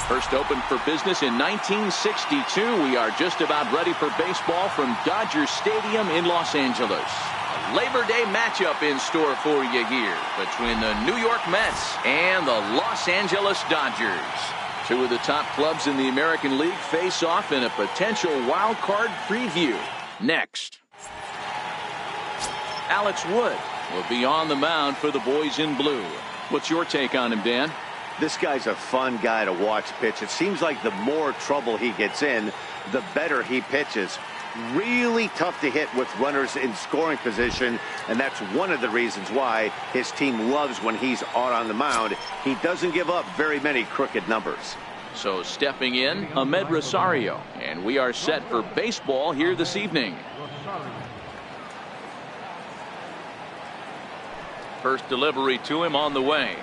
First opened for business in 1962. We are just about ready for baseball from Dodger Stadium in Los Angeles. A Labor Day matchup in store for you here between the New York Mets and the Los Angeles Dodgers. Two of the top clubs in the American League face off in a potential wild card preview. Next, Alex Wood will be on the mound for the boys in blue. What's your take on him, Dan? This guy's a fun guy to watch pitch. It seems like the more trouble he gets in, the better he pitches. Really tough to hit with runners in scoring position, and that's one of the reasons why his team loves when he's out on the mound. He doesn't give up very many crooked numbers. So stepping in, Ahmed Rosario, and we are set for baseball here this evening. First delivery to him on the way.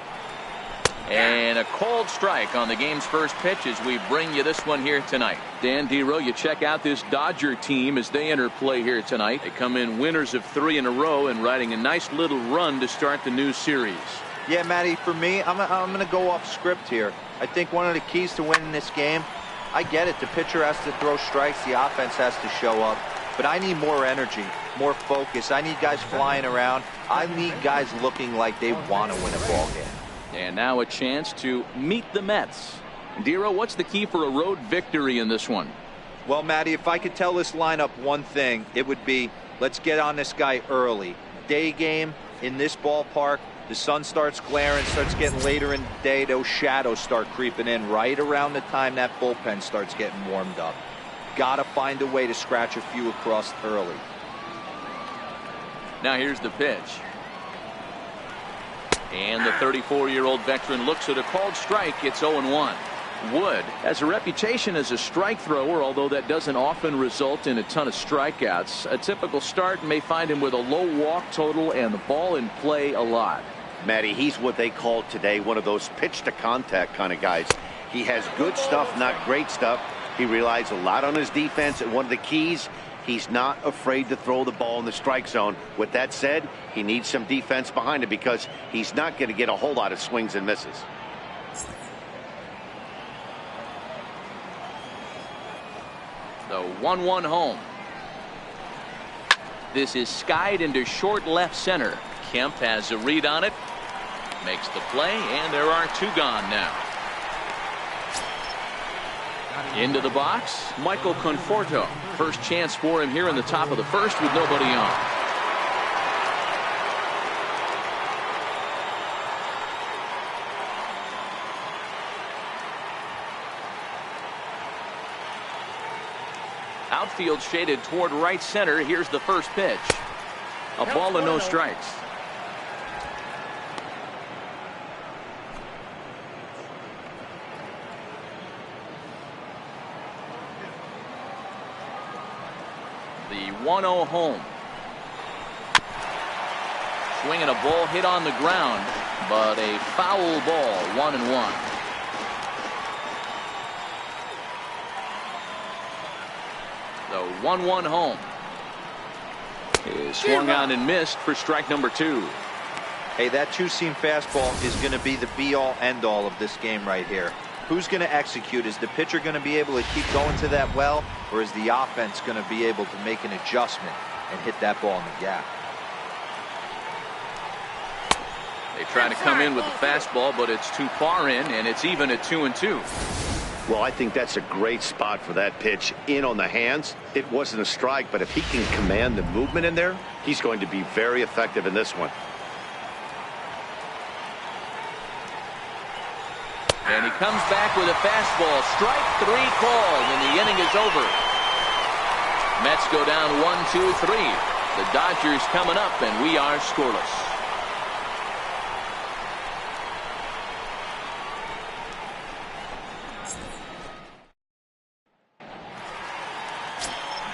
And a cold strike on the game's first pitch as we bring you this one here tonight. Dan Dero, you check out this Dodger team as they enter play here tonight. They come in winners of 3 in a row and riding a nice little run to start the new series. Yeah, Matty, for me, I'm going to go off script here. I think one of the keys to winning this game, I get it, the pitcher has to throw strikes, the offense has to show up. But I need more energy, more focus. I need guys flying around. I need guys looking like they want to win a ball game. And now a chance to meet the Mets. Dero, what's the key for a road victory in this one? Well, Matty, if I could tell this lineup one thing, it would be let's get on this guy early. Day game in this ballpark, the sun starts glaring, starts getting later in the day, those shadows start creeping in right around the time that bullpen starts getting warmed up. Got to find a way to scratch a few across early. Now here's the pitch. And the 34-year-old veteran looks at a called strike. It's 0-1. Wood has a reputation as a strike thrower, although that doesn't often result in a ton of strikeouts. A typical start may find him with a low walk total and the ball in play a lot. Matty, he's what they call today one of those pitch to contact kind of guys. He has good stuff, not great stuff. He relies a lot on his defense, and one of the keys, he's not afraid to throw the ball in the strike zone. With that said, he needs some defense behind him because he's not going to get a whole lot of swings and misses. The 1-1 home. This is skied into short left center. Kemp has a read on it, makes the play, and there are 2 gone now. Into the box, Michael Conforto. First chance for him here in the top of the first with nobody on. Outfield shaded toward right center. Here's the first pitch. A ball and no strikes. The 1-0 home. Swinging a ball hit on the ground, but a foul ball, 1-1. The 1-1 home is swung on and missed for strike number 2. Hey, that 2-seam fastball is going to be the be-all, end-all of this game right here. Who's going to execute? Is the pitcher going to be able to keep going to that well, or is the offense going to be able to make an adjustment and hit that ball in the gap? They try to come in with a fastball, but it's too far in, and it's even at 2-2. Well, I think that's a great spot for that pitch in on the hands. It wasn't a strike, but if he can command the movement in there, he's going to be very effective in this one. And he comes back with a fastball. Strike 3 called, and the inning is over. Mets go down 1-2-3. The Dodgers coming up, and we are scoreless.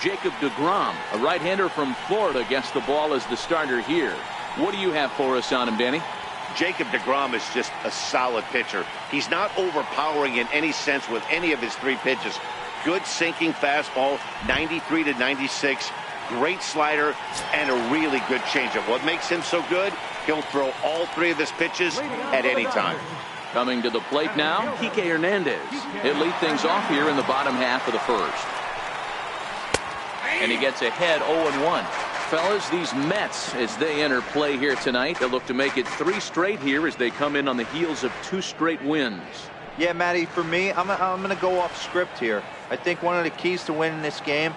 Jacob deGrom, a right-hander from Florida, gets the ball as the starter here. What do you have for us on him, Danny? Jacob deGrom is just a solid pitcher. He's not overpowering in any sense with any of his 3 pitches. Good sinking fastball, 93 to 96, great slider, and a really good changeup. What makes him so good? He'll throw all 3 of his pitches at any time. Coming to the plate now, Kike Hernandez. He'll lead things off here in the bottom half of the first. And he gets ahead 0-1. Fellas, these Mets, as they enter play here tonight, they'll look to make it 3 straight here as they come in on the heels of 2 straight wins. Yeah, Matty, for me, I'm going to go off script here. I think one of the keys to winning this game,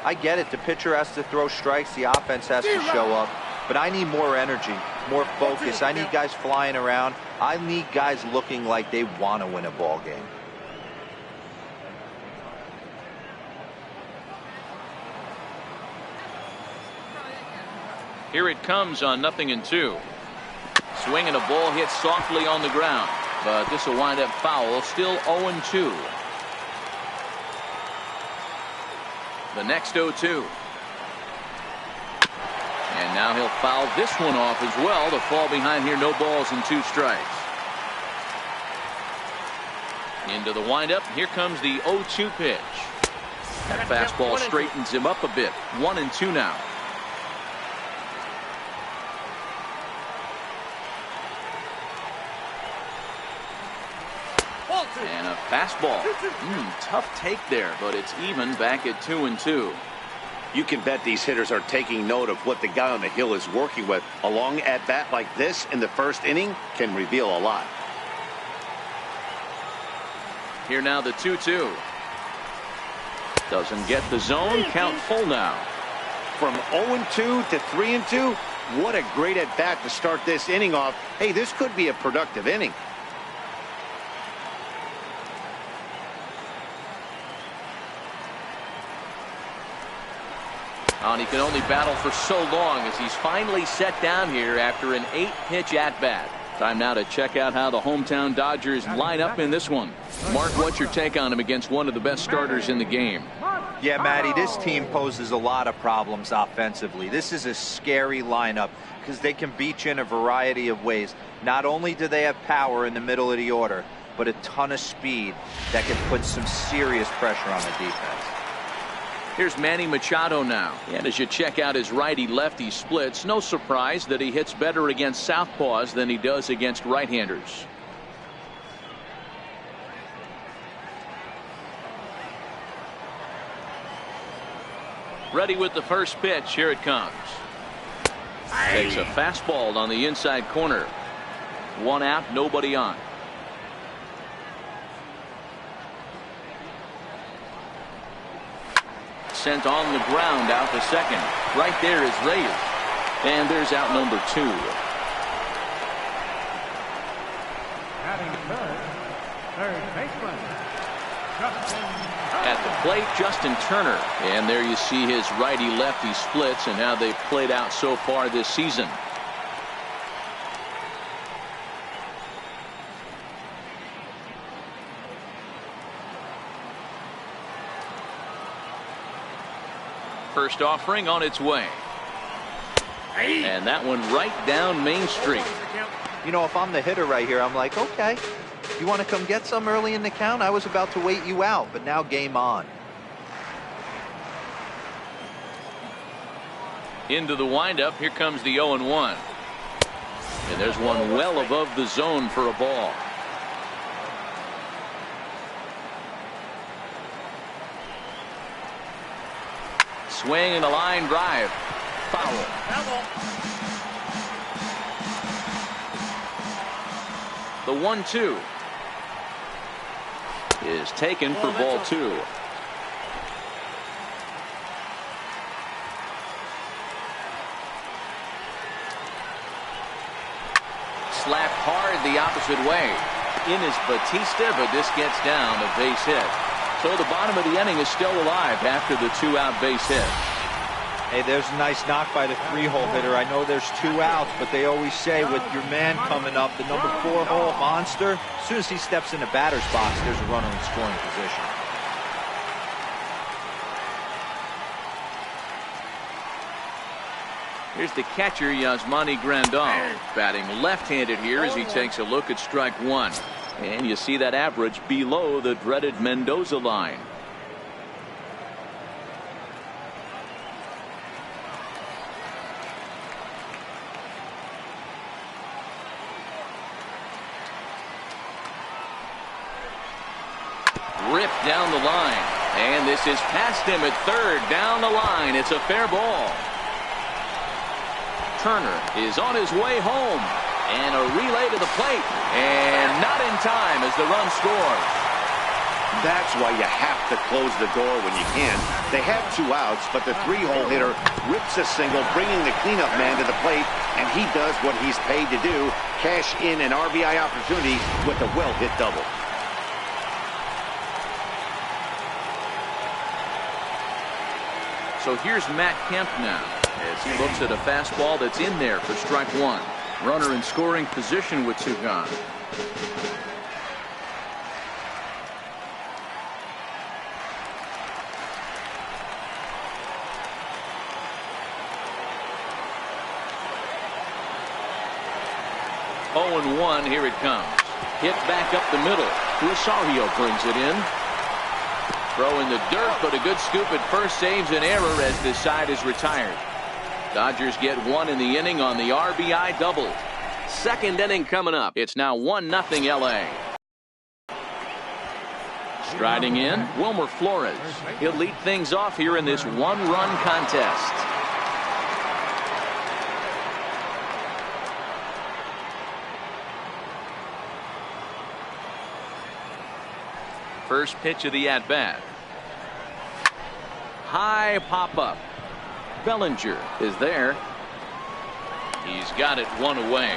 I get it, the pitcher has to throw strikes, the offense has to show up, but I need more energy, more focus. I need guys flying around. I need guys looking like they want to win a ball game. Here it comes on 0-2. Swing and a ball hit softly on the ground, but this will wind up foul. Still 0-2. The next 0-2. And now he'll foul this one off as well to fall behind here. No balls and 2 strikes. Into the windup. Here comes the 0-2 pitch. That fastball straightens him up a bit. 1-2 now. And a fastball. Tough take there, but it's even back at 2-2. You can bet these hitters are taking note of what the guy on the hill is working with. A long at bat like this in the first inning can reveal a lot. Here now the 2-2. Doesn't get the zone. Count full now. From 0-2 to 3-2, what a great at bat to start this inning off. Hey, this could be a productive inning. And he can only battle for so long as he's finally set down here after an 8-pitch at-bat. Time now to check out how the hometown Dodgers line up in this one. Mark, what's your take on him against one of the best starters in the game? Yeah, Matty, this team poses a lot of problems offensively. This is a scary lineup because they can beat you in a variety of ways. Not only do they have power in the middle of the order, but a ton of speed that can put some serious pressure on the defense. Here's Manny Machado now. And as you check out his righty-lefty splits, no surprise that he hits better against southpaws than he does against right-handers. Ready with the first pitch. Here it comes. Takes a fastball on the inside corner. 1 out, nobody on. Sent on the ground out to second. Right there is Reyes. And there's out number 2. Third baseman, At the plate, Justin Turner. And there you see his righty-lefty splits and how they've played out so far this season. First offering on its way. And that one right down Main Street. You know, if I'm the hitter right here, I'm like, okay, you want to come get some early in the count? I was about to wait you out, but now game on. Into the windup. Here comes the 0-1. And there's one well above the zone for a ball. Swing and a line drive. Foul. The 1-2 is taken for ball 2. Slapped hard the opposite way. In is Batista, but this gets down a base hit. So the bottom of the inning is still alive after the 2-out base hit. Hey, there's a nice knock by the 3-hole hitter. I know there's 2 outs, but they always say with your man coming up, the number 4-hole monster, as soon as he steps in the batter's box, there's a runner in scoring position. Here's the catcher, Yasmani Grandal, batting left-handed here as he takes a look at strike 1. And you see that average below the dreaded Mendoza line. gets down the line. And this is past him at third. Down the line. It's a fair ball. Turner is on his way home. And a relay to the plate. And not in time as the run scores. That's why you have to close the door when you can. They have 2 outs, but the 3-hole hitter rips a single, bringing the cleanup man to the plate, and he does what he's paid to do, cash in an RBI opportunity with a well-hit double. So here's Matt Kemp now as he looks at a fastball that's in there for strike 1. Runner in scoring position with 2 gone. Oh, and 1, here it comes. Hit back up the middle. Rosario brings it in. Throw in the dirt, but a good scoop at first saves an error as this side is retired. Dodgers get 1 in the inning on the RBI double. Second inning coming up. It's now 1-0 LA. Striding in, Wilmer Flores. He'll lead things off here in this 1-run contest. First pitch of the at-bat. High pop-up. Bellinger is there. He's got it 1 away.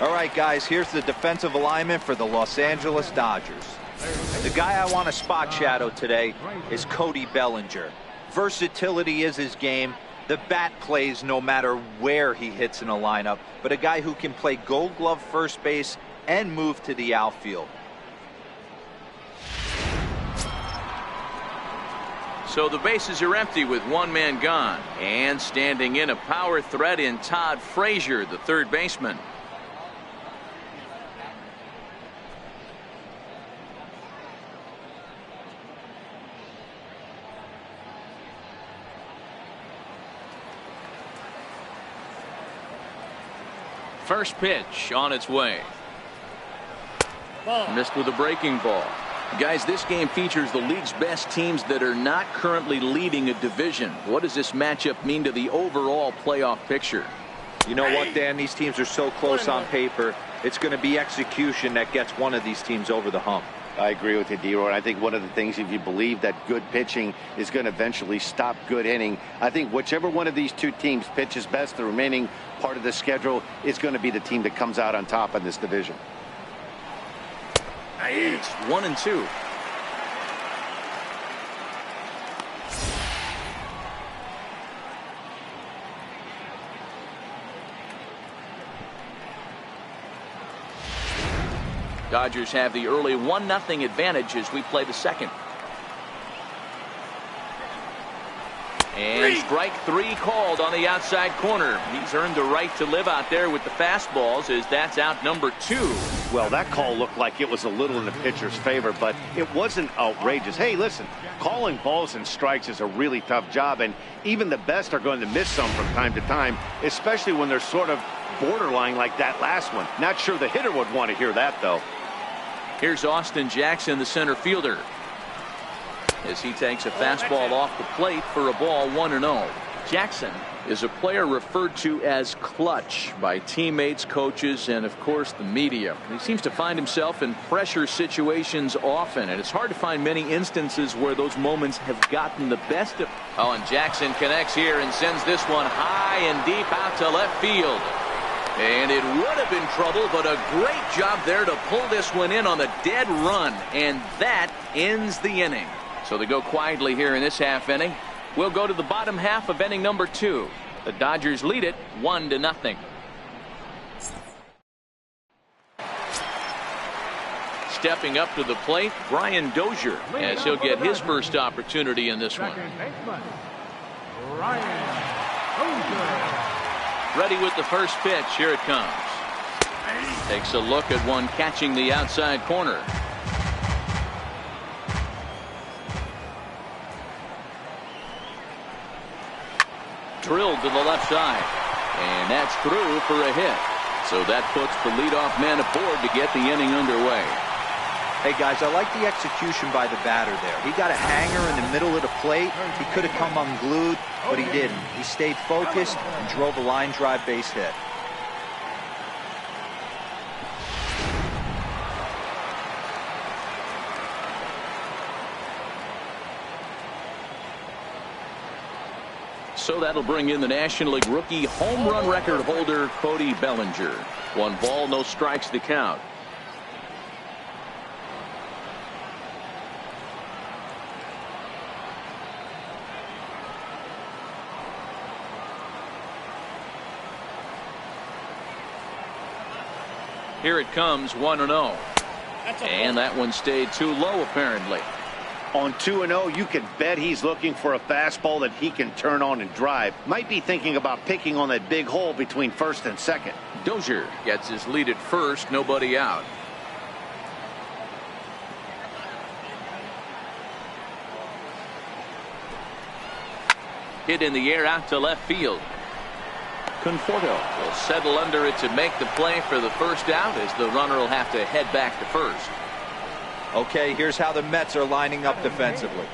All right, guys, here's the defensive alignment for the Los Angeles Dodgers. The guy I want to spot shadow today is Cody Bellinger. Versatility is his game. The bat plays no matter where he hits in a lineup, but a guy who can play Gold Glove first base and move to the outfield. So the bases are empty with 1 man gone. And standing in, a power threat in Todd Frazier, the third baseman. First pitch on its way. Missed with a breaking ball. Guys, this game features the league's best teams that are not currently leading a division. What does this matchup mean to the overall playoff picture? You know what, Dan? These teams are so close on paper. It's going to be execution that gets one of these teams over the hump. I agree with you, D-Roy. I think one of the things, if you believe that good pitching is going to eventually stop good hitting, I think whichever one of these 2 teams pitches best the remaining part of the schedule is going to be the team that comes out on top in this division. It's 1-2. Dodgers have the early 1-0 advantage as we play the second. And strike 3 called on the outside corner. He's earned the right to live out there with the fastballs as that's out number 2. Well, that call looked like it was a little in the pitcher's favor, but it wasn't outrageous. Hey, listen, calling balls and strikes is a really tough job, and even the best are going to miss some from time to time, especially when they're sort of borderline like that last one. Not sure the hitter would want to hear that, though. Here's Austin Jackson, the center fielder, as he takes a fastball off the plate for a ball 1-0. Jackson is a player referred to as clutch by teammates, coaches, and of course the media. He seems to find himself in pressure situations often, and it's hard to find many instances where those moments have gotten the best of. Oh, and Jackson connects here and sends this one high and deep out to left field. And it would have been trouble, but a great job there to pull this one in on the dead run, and that ends the inning. So they go quietly here in this half inning. We'll go to the bottom half of inning number 2. The Dodgers lead it 1-0. Stepping up to the plate, Brian Dozier, as he'll get his first opportunity in this one. Ready with the first pitch. Here it comes. Takes a look at one catching the outside corner. Drilled to the left side, and that's through for a hit. So that puts the leadoff man aboard to get the inning underway. Hey, guys, I like the execution by the batter there. He got a hanger in the middle of the plate. He could have come unglued, but he didn't. He stayed focused and drove a line drive base hit. So that'll bring in the National League rookie home run record holder, Cody Bellinger. 1 ball, no strikes to count. Here it comes, 1-0. And that one stayed too low, apparently. On 2-0, you can bet he's looking for a fastball that he can turn on and drive. Might be thinking about picking on that big hole between first and second. Dozier gets his lead at first, nobody out. Hit in the air out to left field. Conforto will settle under it to make the play for the first out, as the runner will have to head back to first. Okay, here's how the Mets are lining up defensively.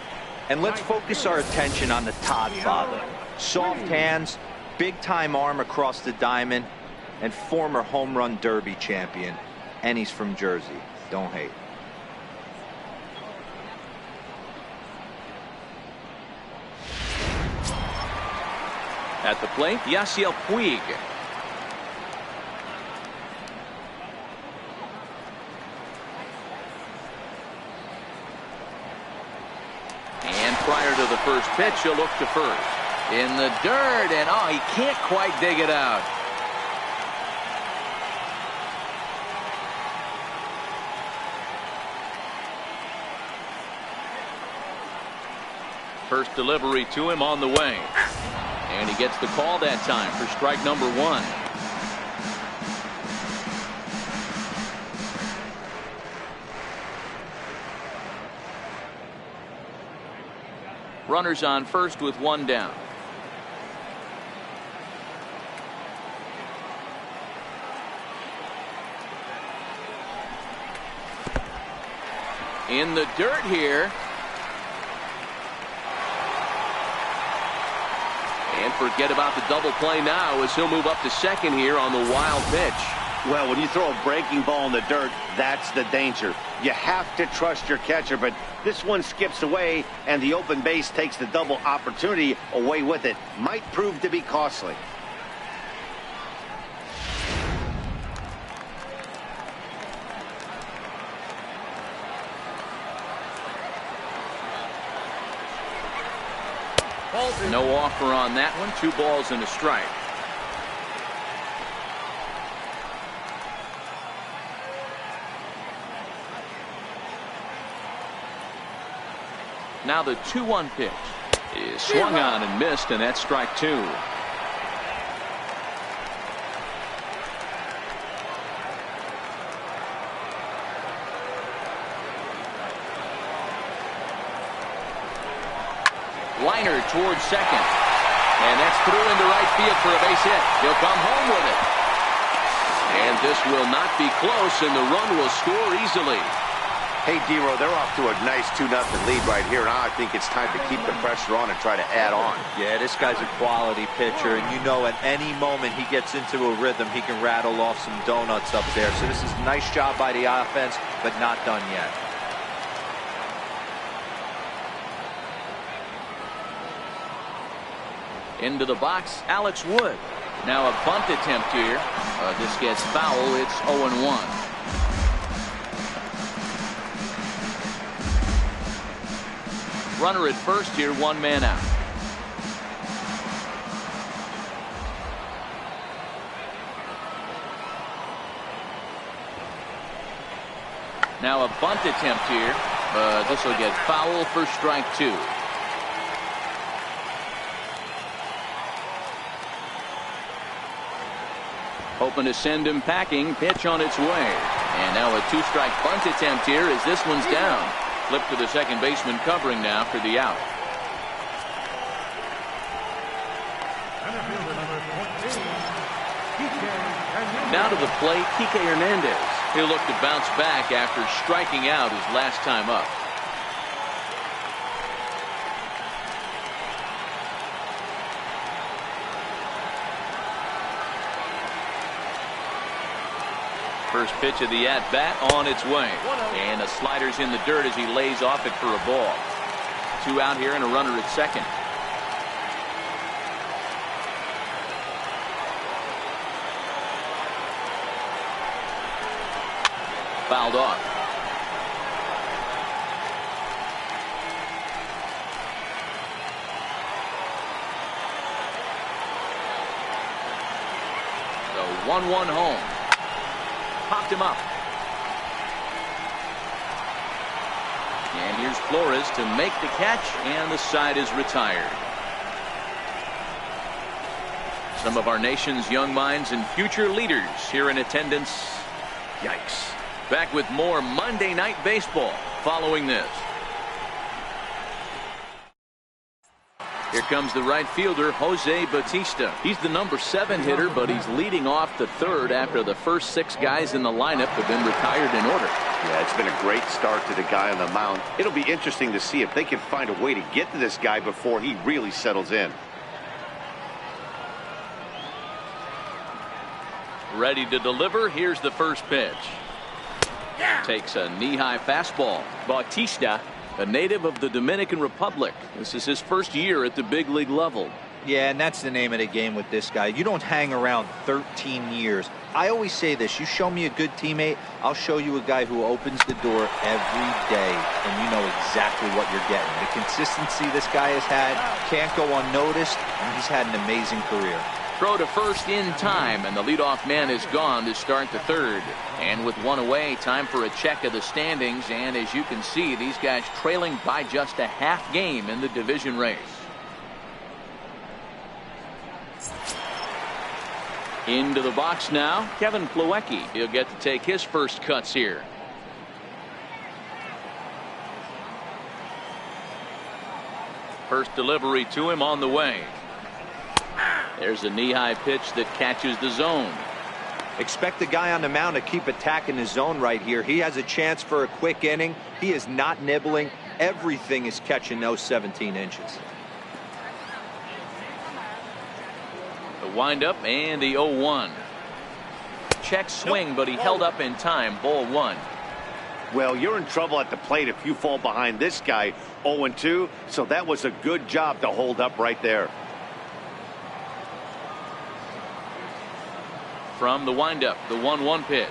And let's focus our attention on the Todd father. Soft hands, big-time arm across the diamond, and former home run derby champion. And he's from Jersey. Don't hate. At the plate, Yasiel Puig. And prior to the first pitch, he'll look to first. In the dirt, and oh, he can't quite dig it out. First delivery to him on the way. And he gets the call that time for strike number 1. Runners on first with 1 down. In the dirt here. And forget about the double play now, as he'll move up to second here on the wild pitch. Well, when you throw a breaking ball in the dirt, that's the danger. You have to trust your catcher, but this one skips away, and the open base takes the double opportunity away with it. Might prove to be costly. No offer on that one. 2 balls and a strike. Now the 2-1 pitch is swung on and missed, and that's strike 2. Liner towards second, and that's through into right field for a base hit. He'll come home with it, and this will not be close, and the run will score easily. Hey, D-Row, they're off to a nice 2-0 lead right here. Now I think it's time to keep the pressure on and try to add on. Yeah, this guy's a quality pitcher, and you know at any moment he gets into a rhythm, he can rattle off some donuts up there. So this is a nice job by the offense, but not done yet. Into the box, Alex Wood. Now a bunt attempt here. This gets foul. It's 0-1. Runner at first here, 1 man out. Now a bunt attempt here. This will get foul for strike 2. Hoping to send him packing. Pitch on its way. And now a 2-strike bunt attempt here as this one's down. Flip to the second baseman covering now for the out. Now to the plate, Kike Hernandez. He'll look to bounce back after striking out his last time up. First pitch of the at-bat on its way. And the slider's in the dirt as he lays off it for a ball. 2 out here and a runner at second. Fouled off. The 1-1 home. Popped him up. And here's Flores to make the catch, and the side is retired. Some of our nation's young minds and future leaders here in attendance. Yikes. Back with more Monday Night Baseball following this. Here comes the right fielder, Jose Bautista. He's the number 7 hitter, but he's leading off the third after the first 6 guys in the lineup have been retired in order. Yeah, it's been a great start to the guy on the mound. It'll be interesting to see if they can find a way to get to this guy before he really settles in. Ready to deliver. Here's the first pitch. Takes a knee-high fastball. Bautista, a native of the Dominican Republic. This is his first year at the big league level. Yeah, and that's the name of the game with this guy. You don't hang around 13 years. I always say this, you show me a good teammate, I'll show you a guy who opens the door every day, and you know exactly what you're getting. The consistency this guy has had can't go unnoticed, and he's had an amazing career. Throw to first in time, and the leadoff man is gone to start the third. And with 1 away, time for a check of the standings. And as you can see, these guys trailing by just a half game in the division race. Into the box now, Kevin Plawecki. He'll get to take his first cuts here. First delivery to him on the way. There's a knee-high pitch that catches the zone. Expect the guy on the mound to keep attacking the zone right here. He has a chance for a quick inning. He is not nibbling. Everything is catching those 17 inches. The windup and the 0-1. Check swing, but he held up in time. Ball 1. Well, you're in trouble at the plate if you fall behind this guy 0-2, so that was a good job to hold up right there. From the windup, the 1-1 pitch.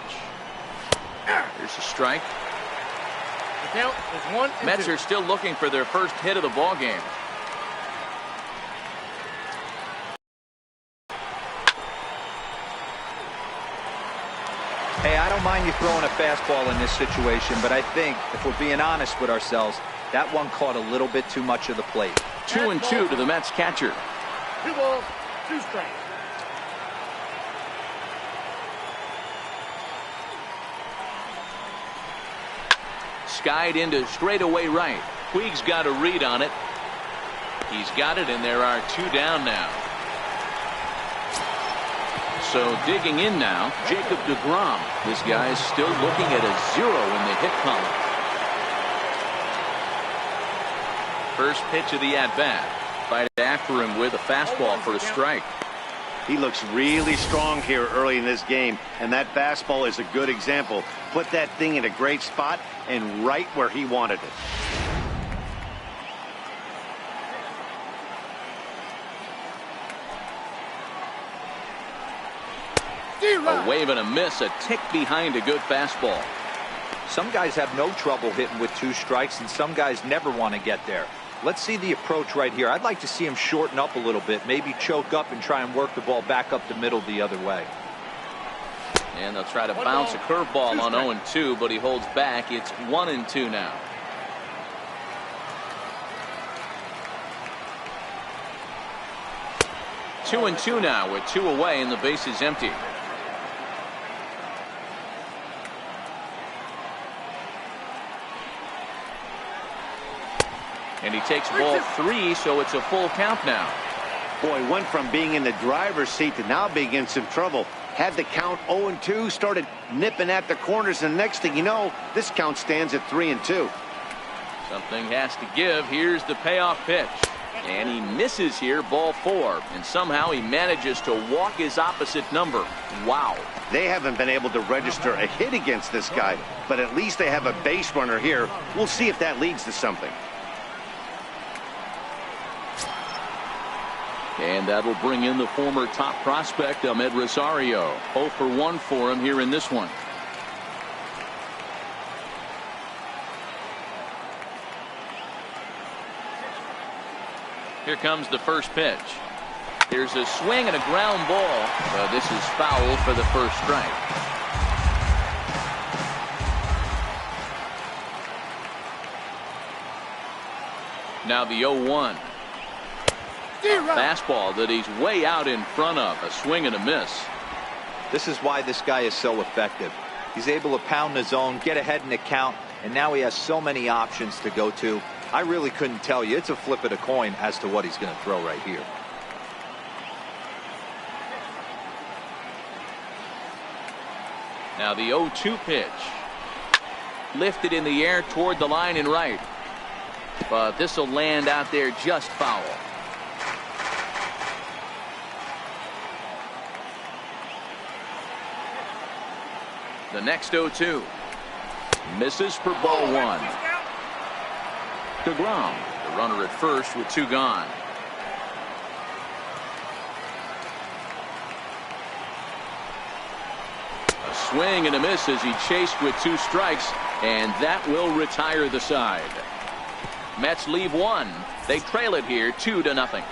Here's a strike. The count is 1-2. Mets are still looking for their first hit of the ball game. Hey, I don't mind you throwing a fastball in this situation, but I think if we're being honest with ourselves, that one caught a little bit too much of the plate. 2-2 to the Mets catcher. 2 balls, 2 strikes. Skied into straightaway right. Puig's got a read on it. He's got it, and there are 2 down now. So digging in now, Jacob deGrom. This guy is still looking at a 0 in the hit column. First pitch of the at-bat. Fight after him with a fastball for a strike. He looks really strong here early in this game, and that fastball is a good example. Put that thing in a great spot and right where he wanted it. A wave and a miss, a tick behind a good fastball. Some guys have no trouble hitting with 2 strikes, and some guys never want to get there. Let's see the approach right here. I'd like to see him shorten up a little bit, maybe choke up and try and work the ball back up the middle the other way. And they'll try to bounce a curveball on 0-2, but he holds back. It's 1-2 now. Two and 2 now with 2 away and the base is empty. And he takes ball 3, so it's a full count now. Boy, went from being in the driver's seat to now being in some trouble. Had the count 0-2, started nipping at the corners, and the next thing you know, this count stands at 3-2. Something has to give. Here's the payoff pitch. And he misses here, ball 4. And somehow he manages to walk his opposite number. Wow. They haven't been able to register a hit against this guy, but at least they have a base runner here. We'll see if that leads to something. And that'll bring in the former top prospect, Ahmed Rosario. 0 for 1 for him here in this one. Here comes the first pitch. There's a swing and a ground ball. But this is foul for the first strike. Now the 0-1. Fastball that he's way out in front of. A swing and a miss. This is why this guy is so effective. He's able to pound the zone, get ahead in the count, and now he has so many options to go to. I really couldn't tell you. It's a flip of the coin as to what he's going to throw right here. Now the 0-2 pitch. Lifted in the air toward the line and right. But this will land out there just foul. The next 0-2. Misses for ball 1. DeGrom, the runner at first with 2 gone. A swing and a miss as he chased with 2 strikes, and that will retire the side. Mets leave 1. They trail it here 2-0.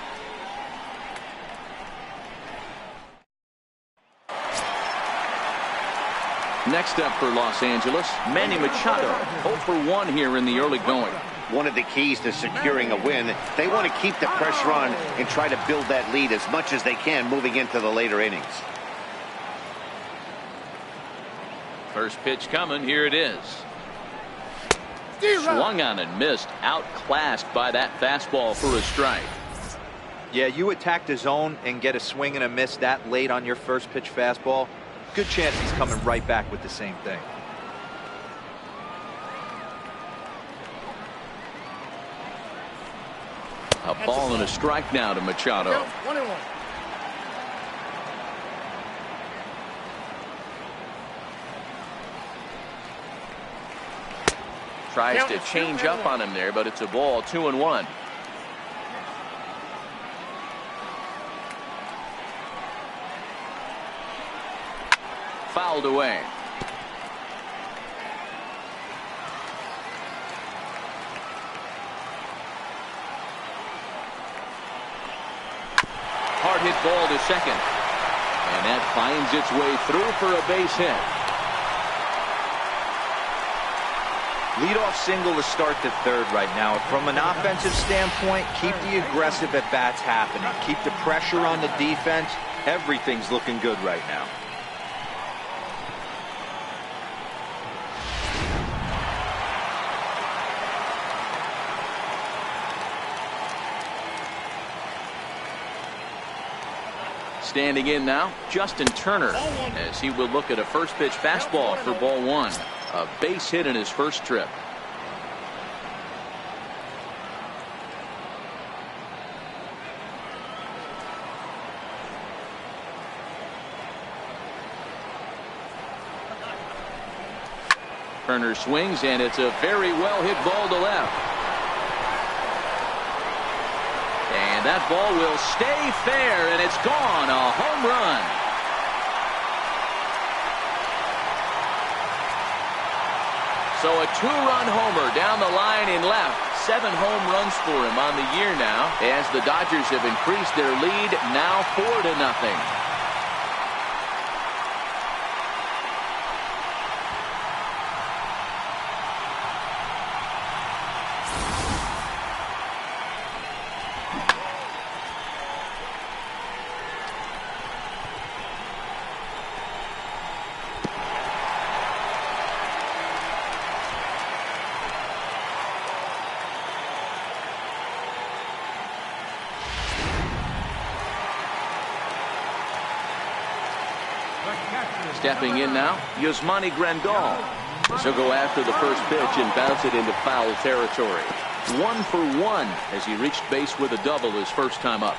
Next up for Los Angeles, Manny Machado. 0 for 1 here in the early going. One of the keys to securing a win, they want to keep the pressure on and try to build that lead as much as they can moving into the later innings. First pitch coming. Here it is. Swung on and missed. Outclassed by that fastball for a strike. Yeah, you attack the zone and get a swing and a miss that late on your first pitch fastball. Good chance he's coming right back with the same thing. A ball and a strike now to Machado. 1-1. Tries to change up on him there, but it's a ball. 2-1. Fouled away. Hard hit ball to second. And that finds its way through for a base hit. Leadoff single to start the third right now. From an offensive standpoint, keep the aggressive at-bats happening. Keep the pressure on the defense. Everything's looking good right now. Standing in now, Justin Turner, as he will look at a first pitch fastball for ball 1. A base hit in his first trip. Turner swings, and it's a very well hit ball to left. And that ball will stay fair, and it's gone. A home run. So a 2-run homer down the line in left. 7 home runs for him on the year now, as the Dodgers have increased their lead now 4-0. Stepping in now, Yasmani Grandal. He'll go after the first pitch and bounce it into foul territory. 1 for 1 as he reached base with a double his first time up.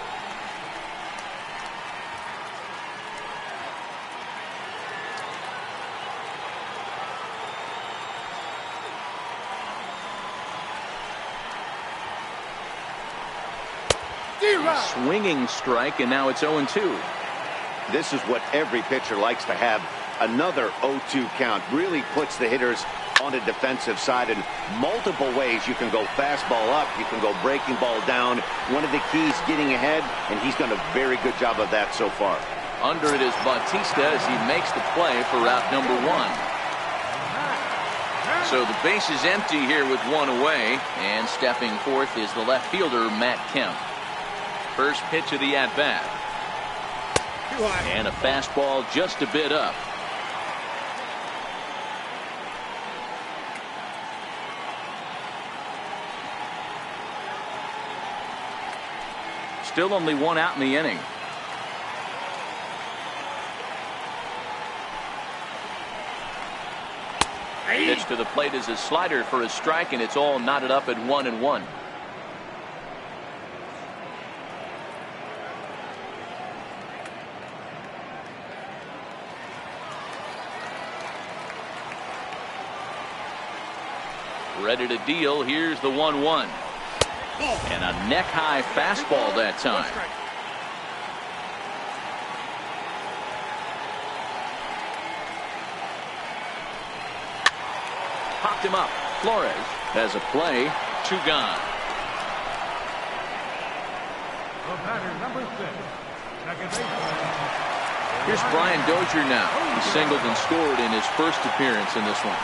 Swinging strike, and now it's 0-2. This is what every pitcher likes to have. Another 0-2 count really puts the hitters on the defensive side in multiple ways. You can go fastball up, you can go breaking ball down. One of the keys, getting ahead, and he's done a very good job of that so far. Under it is Bautista as he makes the play for route number 1. So the base is empty here with 1 away, and stepping forth is the left fielder, Matt Kemp. First pitch of the at-bat. And a fastball just a bit up. Still only 1 out in the inning. Pitch to the plate is a slider for a strike, and it's all knotted up at 1-1. Ready to deal. Here's the 1-1. And a neck-high fastball that time. Popped him up. Flores has a play. 2 gone. Here's Brian Dozier now. He singled and scored in his first appearance in this one.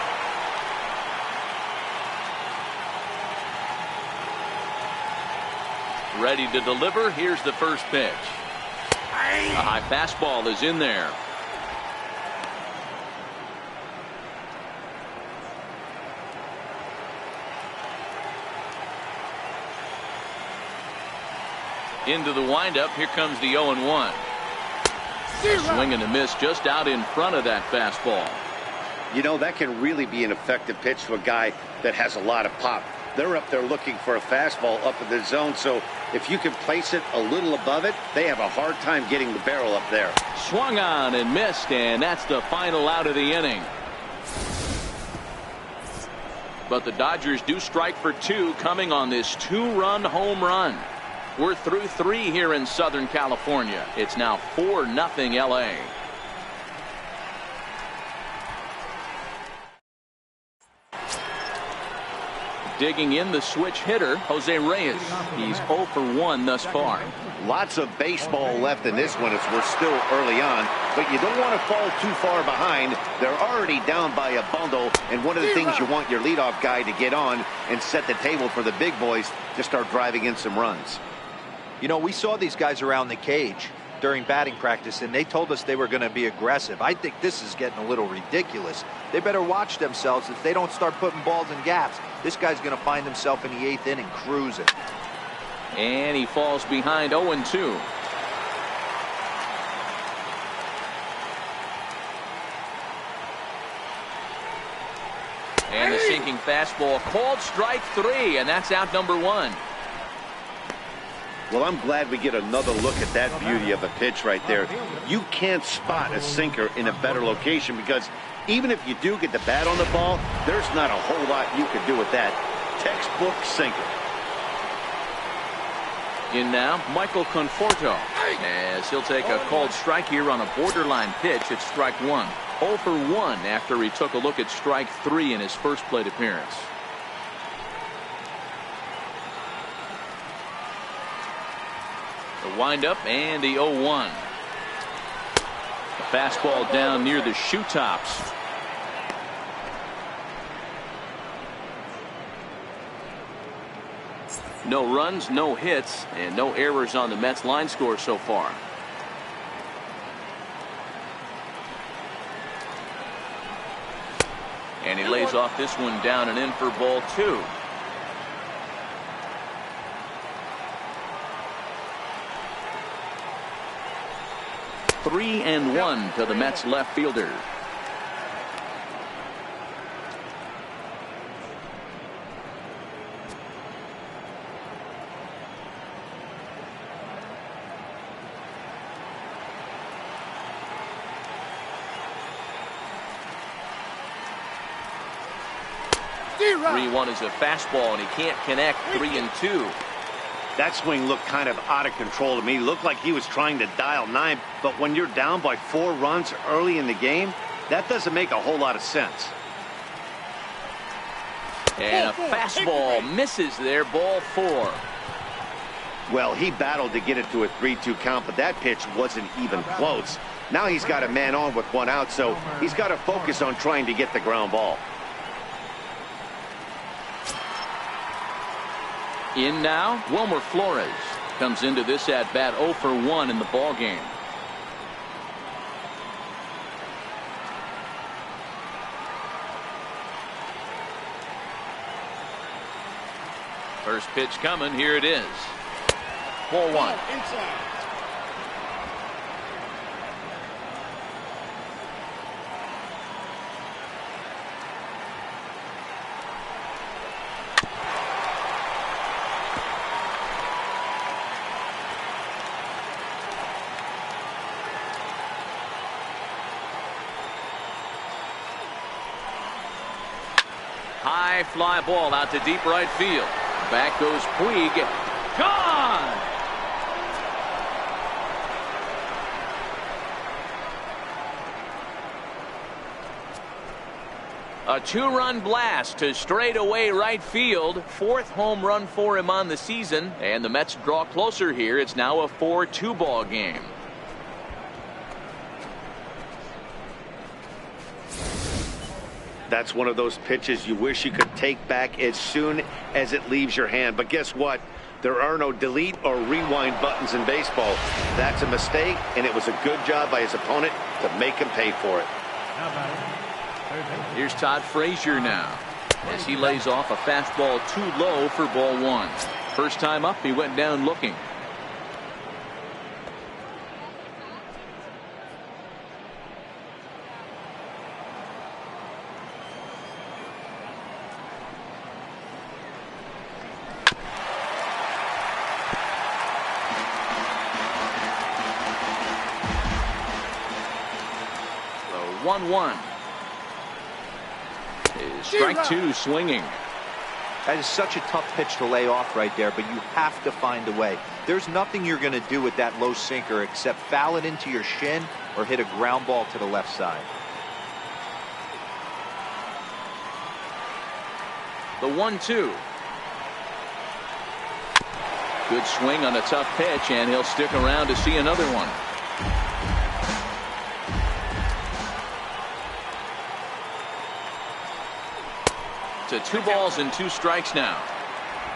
Ready to deliver. Here's the first pitch. A high fastball is in there. Into the windup. Here comes the 0-1. Swing and a miss just out in front of that fastball. You know, that can really be an effective pitch to a guy that has a lot of pop. They're up there looking for a fastball up in the zone, so if you can place it a little above it, they have a hard time getting the barrel up there. Swung on and missed, and that's the final out of the inning. But the Dodgers do strike for 2 coming on this 2-run home run. We're through 3 here in Southern California. It's now 4-0 LA. Digging in the switch hitter, Jose Reyes. He's 0 for 1 thus far. Lots of baseball left in this one as we're still early on, but you don't want to fall too far behind. They're already down by a bundle, and one of the things you want your leadoff guy to get on and set the table for the big boys to start driving in some runs. You know, we saw these guys around the cage during batting practice, and they told us they were going to be aggressive. I think this is getting a little ridiculous. They better watch themselves if they don't start putting balls in gaps. This guy's going to find himself in the 8th inning cruising. And he falls behind 0-2. And the sinking fastball called strike 3, and that's out number 1. Well, I'm glad we get another look at that beauty of a pitch right there. You can't spot a sinker in a better location because even if you do get the bat on the ball, there's not a whole lot you can do with that. Textbook sinker. In now, Michael Conforto, as he'll take a called strike here on a borderline pitch at strike 1. 0 for 1 after he took a look at strike 3 in his first plate appearance. The windup and the 0-1. The fastball down near the shoe tops. No runs, no hits, and no errors on the Mets line score so far. And he lays off this one down and in for ball 2. 3-1 to the Mets left fielder. Zero. 3-1 is a fastball, and he can't connect. 3-2. That swing looked kind of out of control to me. Looked like he was trying to dial 9, but when you're down by 4 runs early in the game, that doesn't make a whole lot of sense. And a fastball misses there, ball 4. Well, he battled to get it to a 3-2 count, but that pitch wasn't even close. Now he's got a man on with 1 out, so he's got to focus on trying to get the ground ball. In now, Wilmer Flores comes into this at bat 0 for 1 in the ball game. First pitch coming. Here it is. Ball 1. Inside. High fly ball out to deep right field. Back goes Puig. Gone! A 2-run blast to straightaway right field. 4th home run for him on the season. And the Mets draw closer here. It's now a 4-2 ball game. That's one of those pitches you wish you could take back as soon as it leaves your hand. But guess what? There are no delete or rewind buttons in baseball. That's a mistake, and it was a good job by his opponent to make him pay for it. Here's Todd Frazier now as he lays off a fastball too low for ball 1. First time up, he went down looking. So 1-1. Strike 2 swinging. That is such a tough pitch to lay off right there, but you have to find a way. There's nothing you're going to do with that low sinker except foul it into your shin or hit a ground ball to the left side. The 1-2. Good swing on a tough pitch, and he'll stick around to see another one. To 2 balls and 2 strikes now.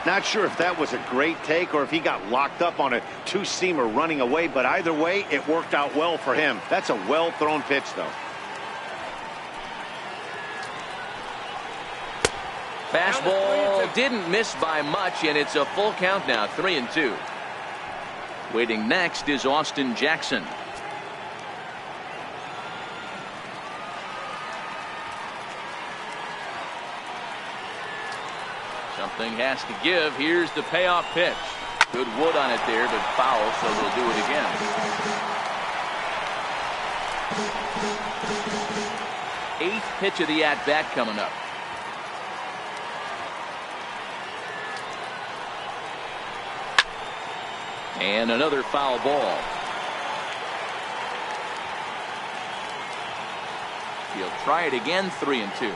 Not sure if that was a great take or if he got locked up on a 2-seamer running away, but either way, it worked out well for him. That's a well-thrown pitch, though. Fastball didn't miss by much, and it's a full count now, 3-2. Waiting next is Austin Jackson. Something has to give. Here's the payoff pitch. Good wood on it there, but foul, so they'll do it again. 8th pitch of the at-bat coming up. And another foul ball. He'll try it again, 3-2.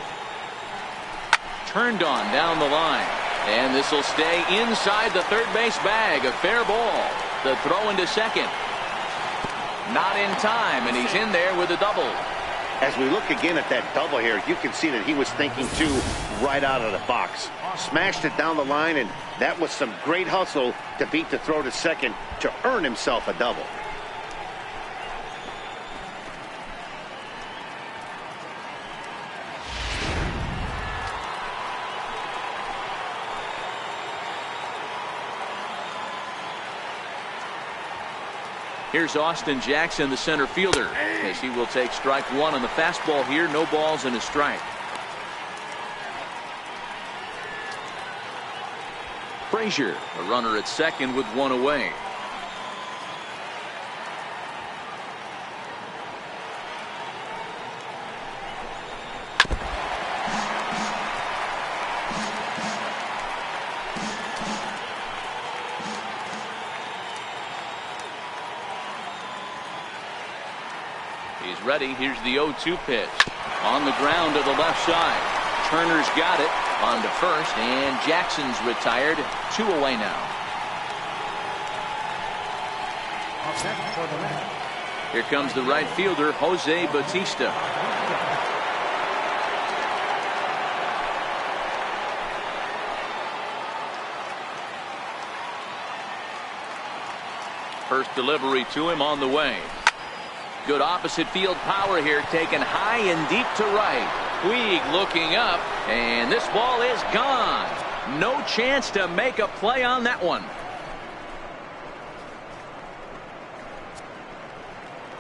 Turned on down the line. And this will stay inside the third base bag. A fair ball. The throw into second. Not in time, and he's in there with a double. As we look again at that double here, you can see that he was thinking too right out of the box. Smashed it down the line, and that was some great hustle to beat the throw to second to earn himself a double. Here's Austin Jackson, the center fielder, as he will take strike one on the fastball here. No balls and a strike. Frazier, a runner at second with one away. He's ready. Here's the 0-2 pitch. On the ground to the left side. Turner's got it. On to first, and Jackson's retired. 2 away now. Here comes the right fielder, Jose Bautista. First delivery to him on the way. Good opposite field power here, taken high and deep to right. Puig looking up, and this ball is gone. No chance to make a play on that one.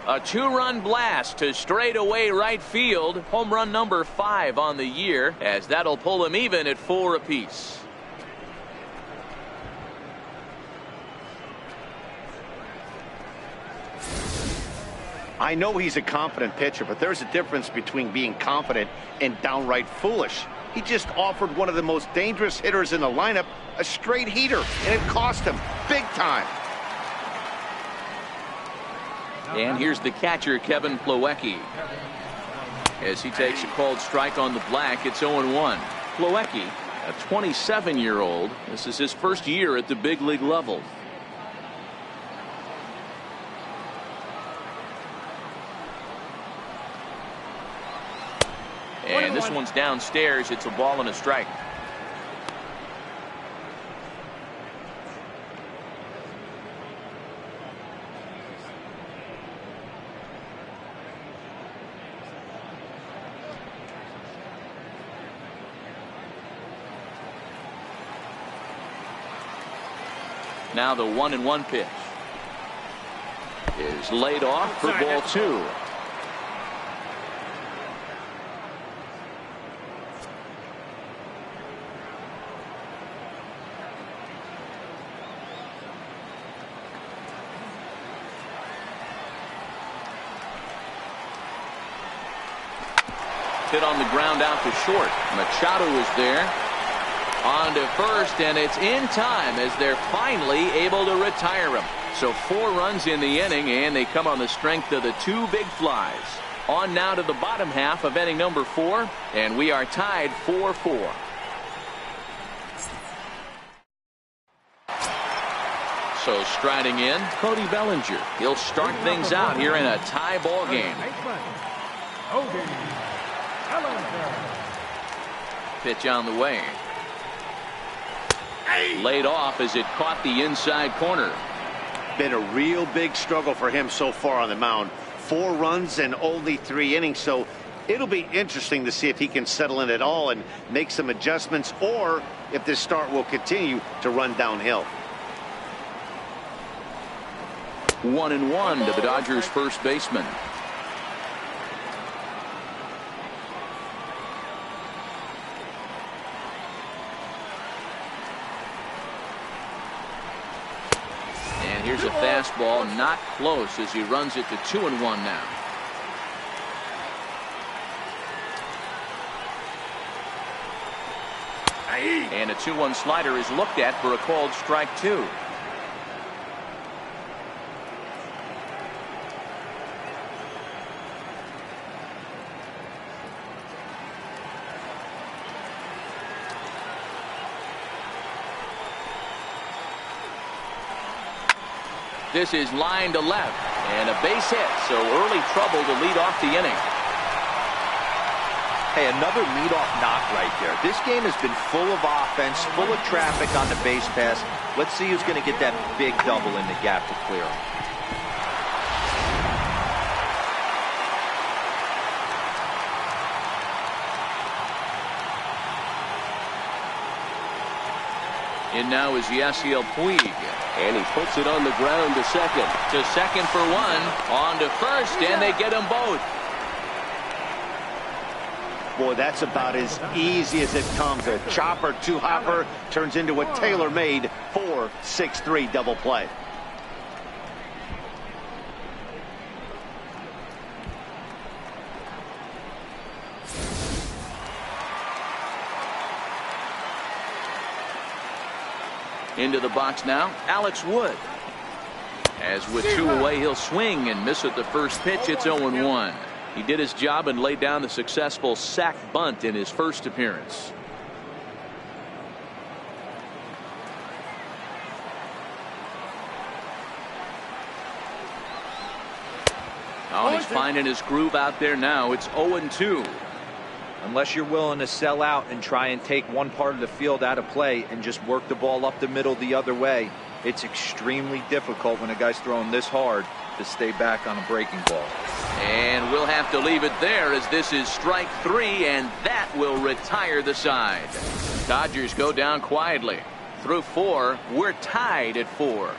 A 2-run blast to straightaway right field. Home run number 5 on the year, as that'll pull him even at 4 apiece. I know he's a confident pitcher, but there's a difference between being confident and downright foolish. He just offered one of the most dangerous hitters in the lineup a straight heater, and it cost him big time. And here's the catcher, Kevin Plawecki. As he takes a called strike on the black, it's 0-1. Plawecki, a 27-year-old. This is his first year at the big league level. And this one's downstairs. It's a ball and a strike. Now the 1-1 pitch is laid off for ball 2. Hit on the ground out to short. Machado is there. On to first, and it's in time as they're finally able to retire him. So 4 runs in the inning, and they come on the strength of the 2 big flies. On now to the bottom half of inning number 4, and we are tied 4-4. So striding in, Cody Bellinger. He'll start things out here in a tie ball game. Pitch on the way. Laid off as it caught the inside corner. Been a real big struggle for him so far on the mound. 4 runs and only 3 innings, so it'll be interesting to see if he can settle in at all and make some adjustments, or if this start will continue to run downhill. 1-1 to the Dodgers first baseman. Here's a fastball, not close, as he runs it to 2-1 now. And a 2-1 slider is looked at for a called strike 2. This is line to left, and a base hit, so early trouble to lead off the inning. Hey, another leadoff knock right there. This game has been full of offense, full of traffic on the base pass. Let's see who's going to get that big double in the gap to clear him. In now is Yasiel Puig. And he puts it on the ground to second. To second for one. On to first, and they get them both. Boy, that's about as easy as it comes. A chopper, two-hopper turns into a tailor-made 4-6-3 double play. Into the box now, Alex Wood. As with two away, he'll swing and miss at the first pitch. It's 0-1. He did his job and laid down the successful sac bunt in his first appearance. Oh, he's finding his groove out there now. It's 0-2. Unless you're willing to sell out and try and take one part of the field out of play and just work the ball up the middle the other way, it's extremely difficult when a guy's throwing this hard to stay back on a breaking ball. And we'll have to leave it there as this is strike three, and that will retire the side. Dodgers go down quietly. Through four, we're tied at 4.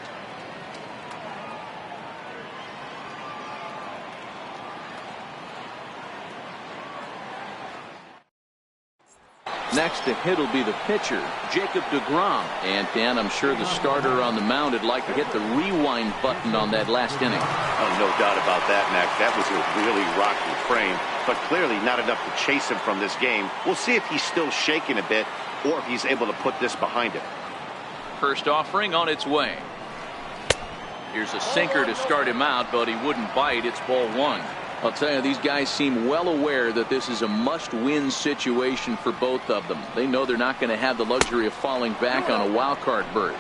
Next to hit will be the pitcher, Jacob deGrom. And Dan, I'm sure the starter on the mound would like to hit the rewind button on that last inning. Oh, no doubt about that, Mac. That was a really rocky frame, but clearly not enough to chase him from this game. We'll see if he's still shaking a bit or if he's able to put this behind him. First offering on its way. Here's a sinker to start him out, but he wouldn't bite. It's ball 1. I'll tell you, these guys seem well aware that this is a must-win situation for both of them. They know they're not going to have the luxury of falling back on a wild card berth.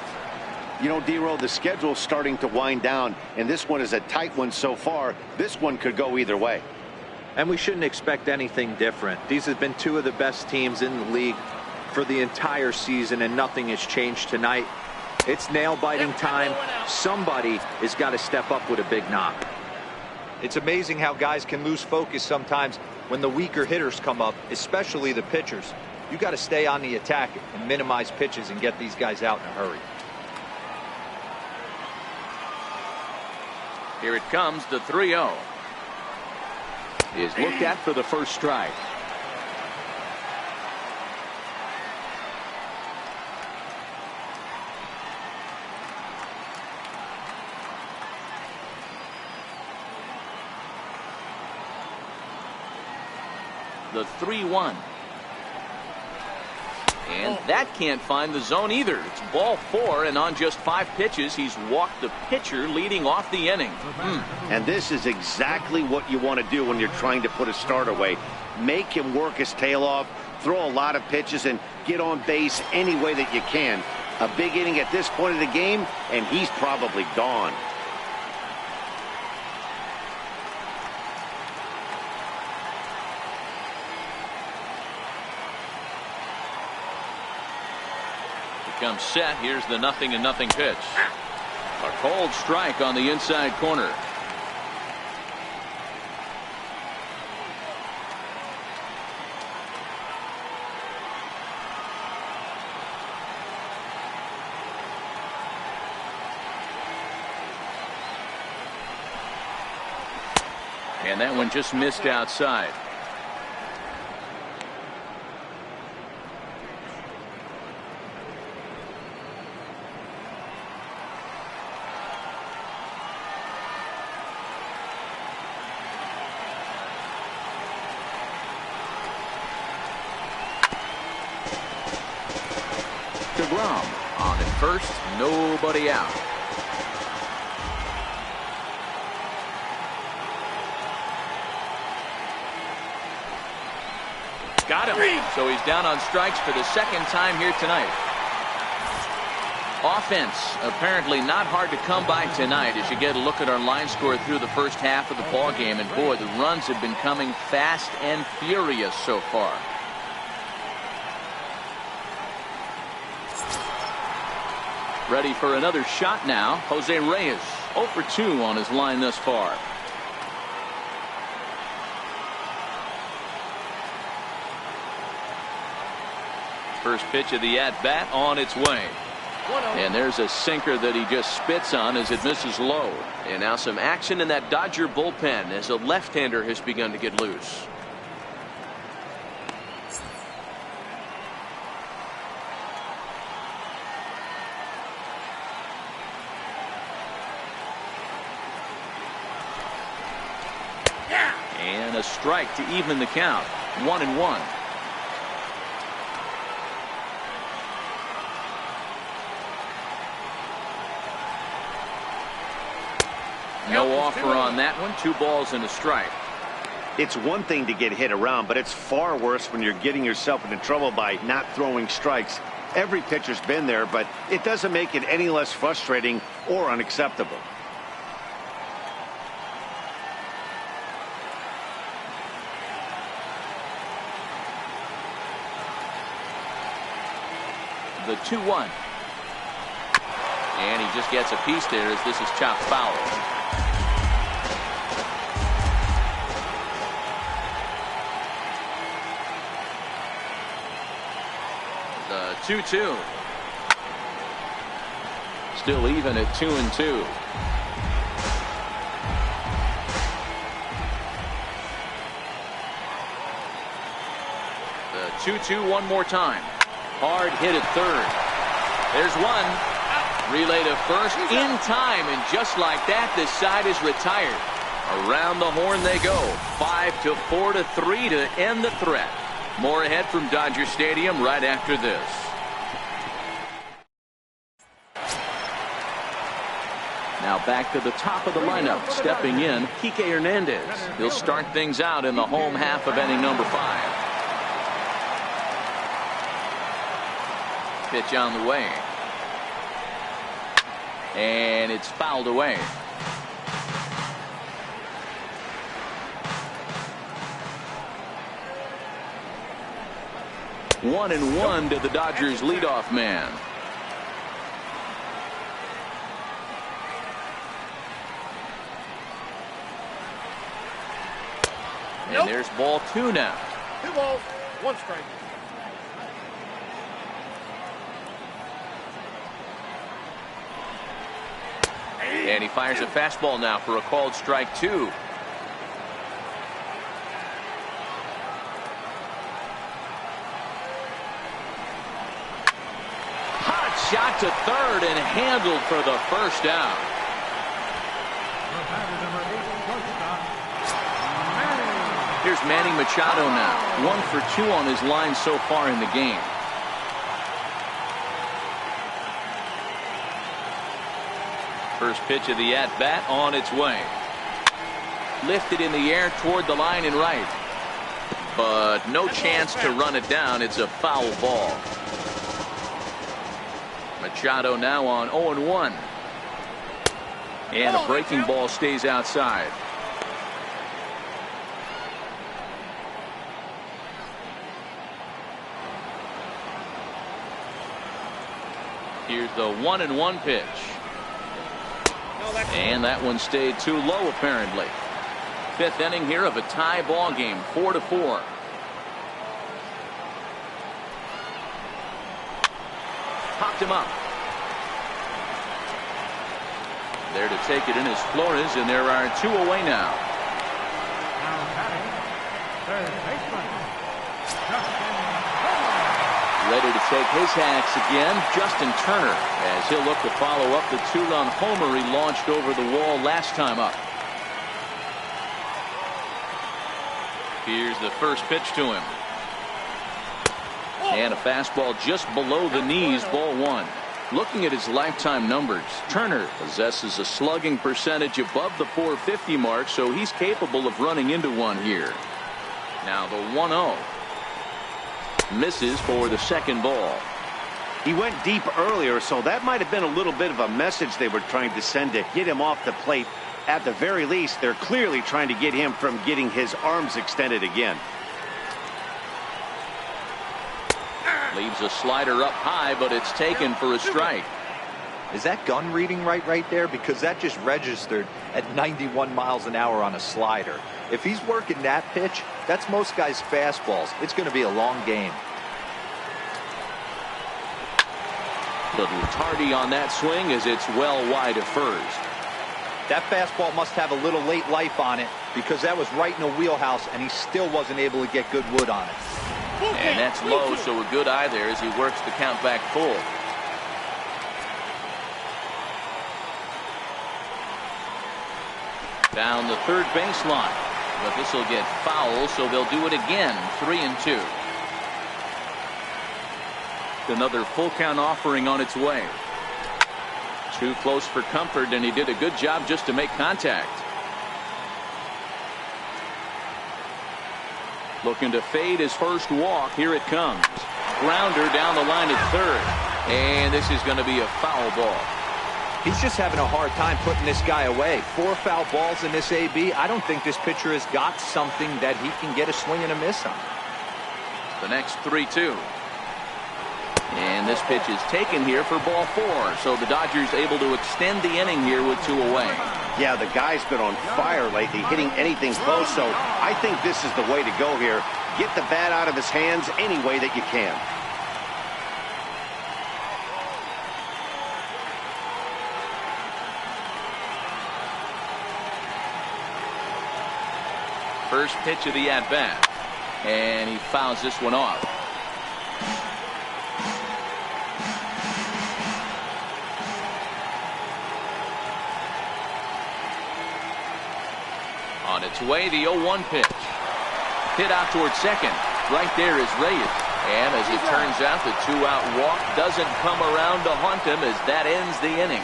You know, D-Roll, the schedule's starting to wind down, and this one is a tight one so far. This one could go either way. And we shouldn't expect anything different. These have been two of the best teams in the league for the entire season, and nothing has changed tonight. It's nail-biting time. Somebody has got to step up with a big knock. It's amazing how guys can lose focus sometimes when the weaker hitters come up, especially the pitchers. You got to stay on the attack and minimize pitches and get these guys out in a hurry. Here it comes, the 3-0. Is looked at for the first strike. The 3-1. And that can't find the zone either. It's ball 4, and on just 5 pitches, he's walked the pitcher leading off the inning. And this is exactly what you want to do when you're trying to put a starter away. Make him work his tail off, throw a lot of pitches, and get on base any way that you can. A big inning at this point of the game, and he's probably gone. Comes set. Here's the 0-0 pitch. A cold strike on the inside corner. And that one just missed outside. deGrom on at first, nobody out. Got him. So he's down on strikes for the second time here tonight. Offense apparently not hard to come by tonight as you get a look at our line score through the first half of the ball game, and boy, the runs have been coming fast and furious so far. Ready for another shot now. Jose Reyes 0 for 2 on his line thus far. First pitch of the at-bat on its way. And there's a sinker that he just spits on as it misses low. And now some action in that Dodger bullpen as a left-hander has begun to get loose. And a strike to even the count. 1-1. No offer on that one. 2 balls and a strike. It's one thing to get hit around, but it's far worse when you're getting yourself into trouble by not throwing strikes. Every pitcher's been there, but it doesn't make it any less frustrating or unacceptable. The 2-1. And he just gets a piece there as this is chopped foul. The 2-2. Still even at 2-2. The 2-2 one more time. Hard hit at third. There's one. Relay to first in time, and just like that, this side is retired. Around the horn they go. 5-4 to 3 to end the threat. More ahead from Dodger Stadium right after this. Now back to the top of the lineup. Stepping in, Kike Hernandez. He'll start things out in the home half of inning number 5. Pitch on the way. And it's fouled away. One and one to the Dodgers leadoff man. And there's ball 2 now. 2 balls, 1 strike. And he fires a fastball now for a called strike 2. Hot shot to third and handled for the first out. Here's Manny Machado now. 1 for 2 on his line so far in the game. First pitch of the at-bat on its way. Lifted in the air toward the line and right. But no chance to run it down. It's a foul ball. Machado now on 0-1. And a breaking ball stays outside. Here's the 1-1 pitch. And that one stayed too low, apparently. 5th inning here of a tie ball game, 4-4. Popped him up. There to take it in is Flores, and there are 2 away now. Ready to take his hacks again, Justin Turner, as he'll look to follow up the 2-run homer he launched over the wall last time up. Here's the first pitch to him. And a fastball just below the knees, ball 1. Looking at his lifetime numbers, Turner possesses a slugging percentage above the .450 mark, so he's capable of running into one here. Now the 1-0. Misses for the second ball. He went deep earlier, so that might have been a little bit of a message they were trying to send to get him off the plate. At the very least, they're clearly trying to get him from getting his arms extended again. Leaves a slider up high, but it's taken for a strike. Is that gun reading right there? Because that just registered at 91 miles an hour on a slider. If he's working that pitch, that's most guys' fastballs. It's going to be a long game. Little tardy on that swing as it's well wide of first. That fastball must have a little late life on it because that was right in the wheelhouse and he still wasn't able to get good wood on it. And that's low, so a good eye there as he works the count back full. Down the third baseline, but this will get foul, so they'll do it again. 3-2. Another full count offering on its way. Too close for comfort, and he did a good job just to make contact. Looking to fade his first walk. Here it comes. Grounder down the line at third, and this is going to be a foul ball. He's just having a hard time putting this guy away. 4 foul balls in this AB. I don't think this pitcher has got something that he can get a swing and a miss on. The next 3-2. And this pitch is taken here for ball 4. So the Dodgers able to extend the inning here with 2 away. Yeah, the guy's been on fire lately, hitting anything close. So I think this is the way to go here. Get the bat out of his hands any way that you can. First pitch of the at-bat. And he fouls this one off. On its way, the 0-1 pitch. Hit out towards second. Right there is Reyes. And as it turns out, the 2-out walk doesn't come around to haunt him as that ends the inning.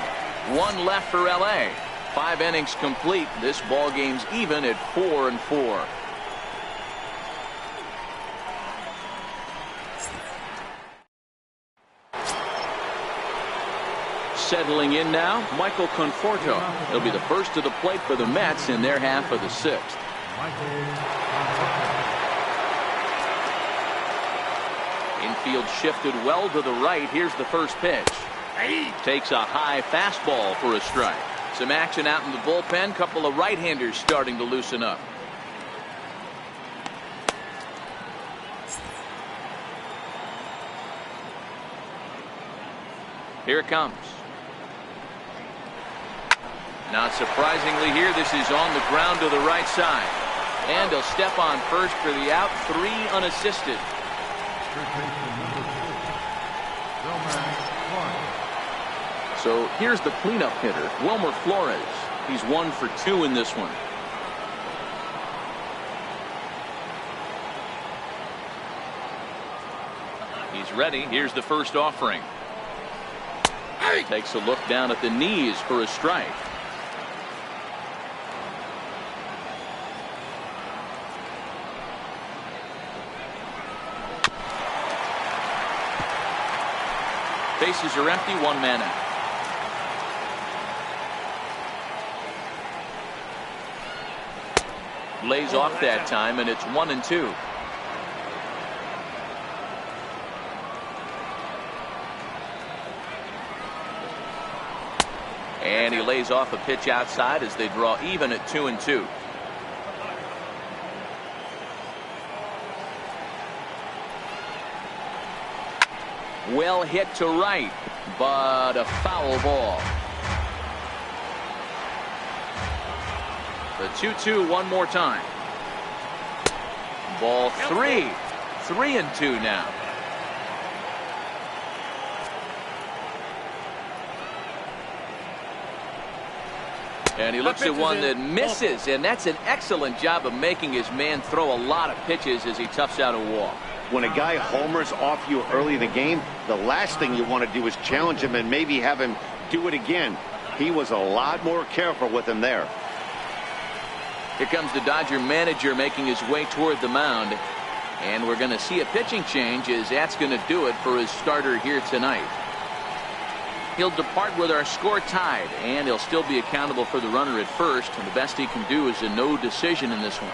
1 left for L.A. 5 innings complete. This ball game's even at 4-4. Settling in now, Michael Conforto. He'll be the first to the plate for the Mets in their half of the 6th. Infield shifted well to the right. Here's the first pitch. Takes a high fastball for a strike. Some action out in the bullpen. Couple of right-handers starting to loosen up. Here it comes. Not surprisingly here, this is on the ground to the right side. And he'll step on first for the out. 3 unassisted. So here's the cleanup hitter, Wilmer Flores. He's 1 for 2 in this one. He's ready. Here's the first offering. Takes a look down at the knees for a strike. Bases are empty, 1 man out. Lays off that time, and it's 1-2. And he lays off a pitch outside as they draw even at 2-2. Well hit to right, but a foul ball. The 2-2 one more time. Ball 3. 3-2 now. And he looks at one that misses, and that's an excellent job of making his man throw a lot of pitches as he toughs out a walk. When a guy homers off you early in the game, the last thing you want to do is challenge him and maybe have him do it again. He was a lot more careful with him there. Here comes the Dodger manager making his way toward the mound. And we're going to see a pitching change as that's going to do it for his starter here tonight. He'll depart with our score tied, and he'll still be accountable for the runner at first. And the best he can do is a no decision in this one.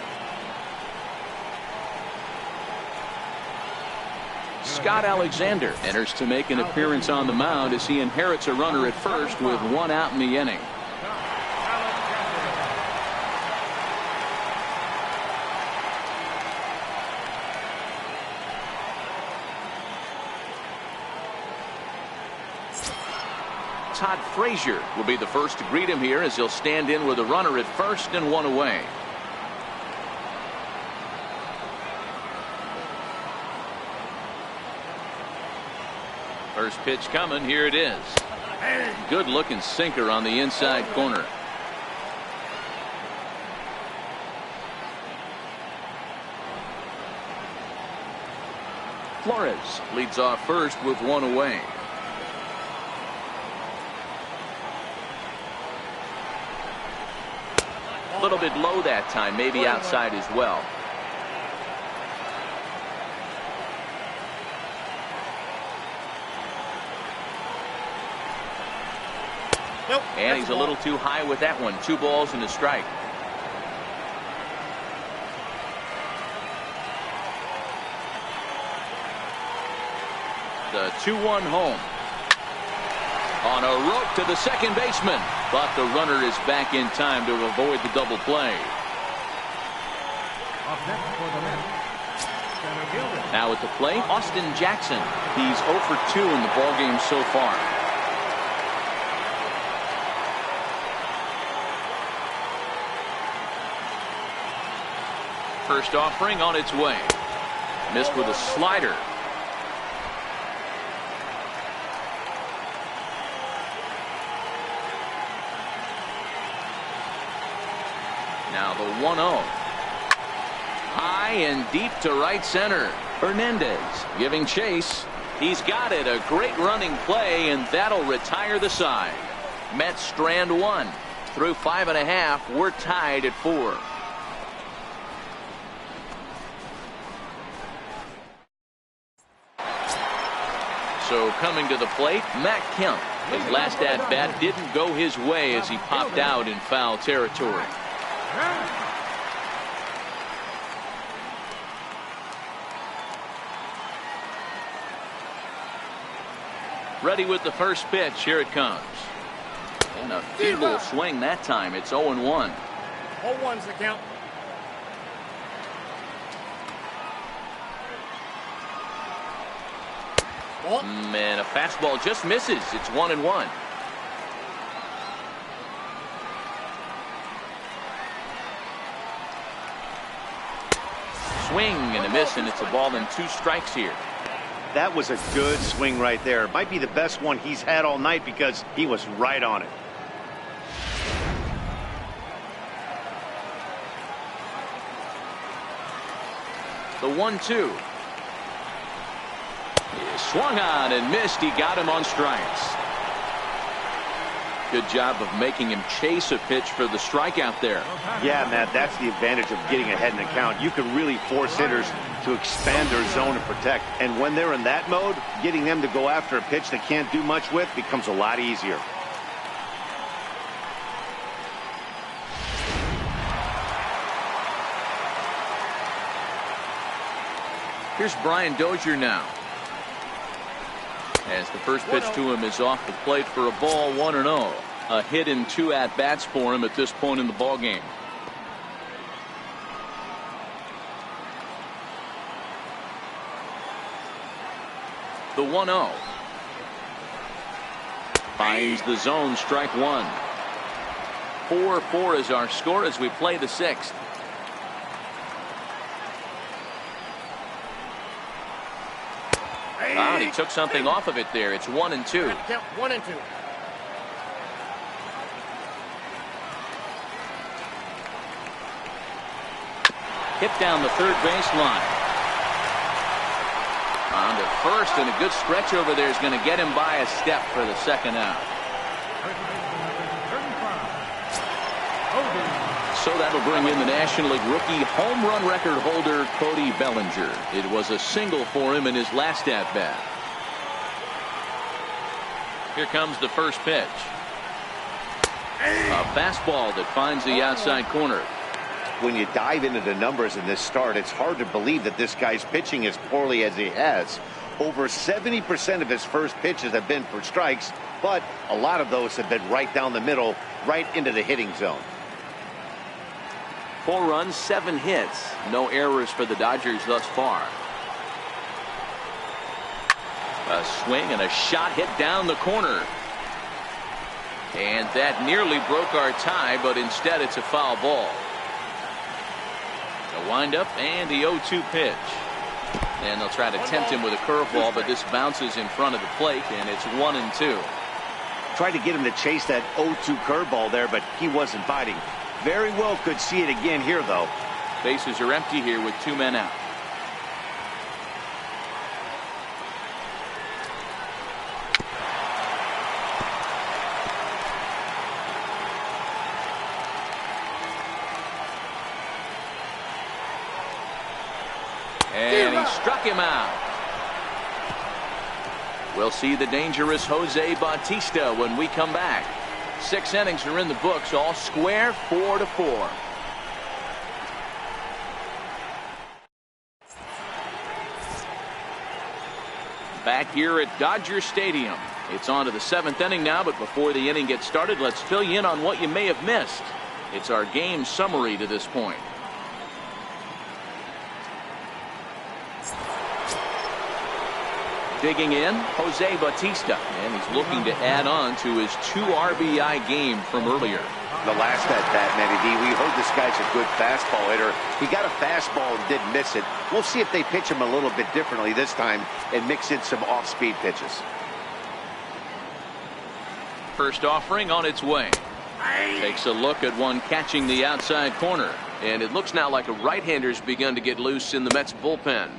Scott Alexander enters to make an appearance on the mound as he inherits a runner at first with 1 out in the inning. Todd Frazier will be the first to greet him here as he'll stand in with a runner at first and one away. First pitch coming. Here it is. Good looking sinker on the inside corner. Flores leads off first with one away. A little bit low that time, maybe outside as well. Nope, and he's a little too high with that one. 2 balls and a strike. The 2-1 home. On a rope to the second baseman, but the runner is back in time to avoid the double play. Now at the plate, Austin Jackson. He's 0 for 2 in the ballgame so far. First offering on its way. Missed with a slider. Now the 1-0. High and deep to right center. Hernandez giving chase. He's got it. A great running play, and that'll retire the side. Mets strand 1. Through 5.5, we're tied at 4. So coming to the plate, Matt Kemp. His last at-bat didn't go his way as he popped out in foul territory. Ready with the first pitch. Here it comes. And a feeble swing that time. It's 0-1. 0-1's the count. And a fastball just misses. It's 1-1. Swing and a miss, and it's a ball and 2 strikes here. That was a good swing right there. Might be the best one he's had all night because he was right on it. The 1-2. Swung on and missed. He got him on strikes. Good job of making him chase a pitch for the strikeout there. Yeah, Matt, that's the advantage of getting ahead in the count. You can really force hitters to expand their zone and protect. And when they're in that mode, getting them to go after a pitch they can't do much with becomes a lot easier. Here's Brian Dozier now. As the first pitch to him is off the plate for a ball, 1-0. A hit in 2 at-bats for him at this point in the ballgame. The 1-0. Finds the zone, strike 1. 4-4 is our score as we play the 6th. And he took something off of it there. It's 1-2. Count 1-2. Hit down the third baseline. On to first, and a good stretch over there is going to get him by a step for the second out. So that'll bring in the National League rookie home run record holder Cody Bellinger. It was a single for him in his last at-bat. Here comes the first pitch. A fastball that finds the outside corner. When you dive into the numbers in this start, it's hard to believe that this guy's pitching as poorly as he has. Over 70% of his first pitches have been for strikes, but a lot of those have been right down the middle, right into the hitting zone. 4 runs, 7 hits. No errors for the Dodgers thus far. A swing and a shot hit down the corner. And that nearly broke our tie, but instead it's a foul ball. The windup and the 0-2 pitch. And they'll try to tempt him with a curveball, but this bounces in front of the plate, and it's 1-2. Tried to get him to chase that 0-2 curveball there, but he wasn't biting. Very well could see it again here, though. Bases are empty here with 2 men out. And he struck him out. We'll see the dangerous Jose Bautista when we come back. 6 innings are in the books, all square, 4-4. Back here at Dodger Stadium. It's on to the 7th inning now, but before the inning gets started, let's fill you in on what you may have missed. It's our game summary to this point. Digging in, Jose Bautista, and he's looking to add on to his 2 RBI game from earlier. The last at bat, Matty D, we heard this guy's a good fastball hitter. He got a fastball and didn't miss it. We'll see if they pitch him a little bit differently this time and mix in some off-speed pitches. First offering on its way. Takes a look at one catching the outside corner, and it looks now like a right-hander's begun to get loose in the Mets bullpen.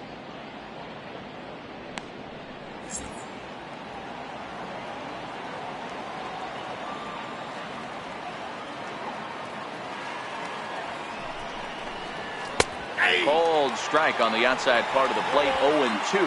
Cold strike on the outside part of the plate, 0-2.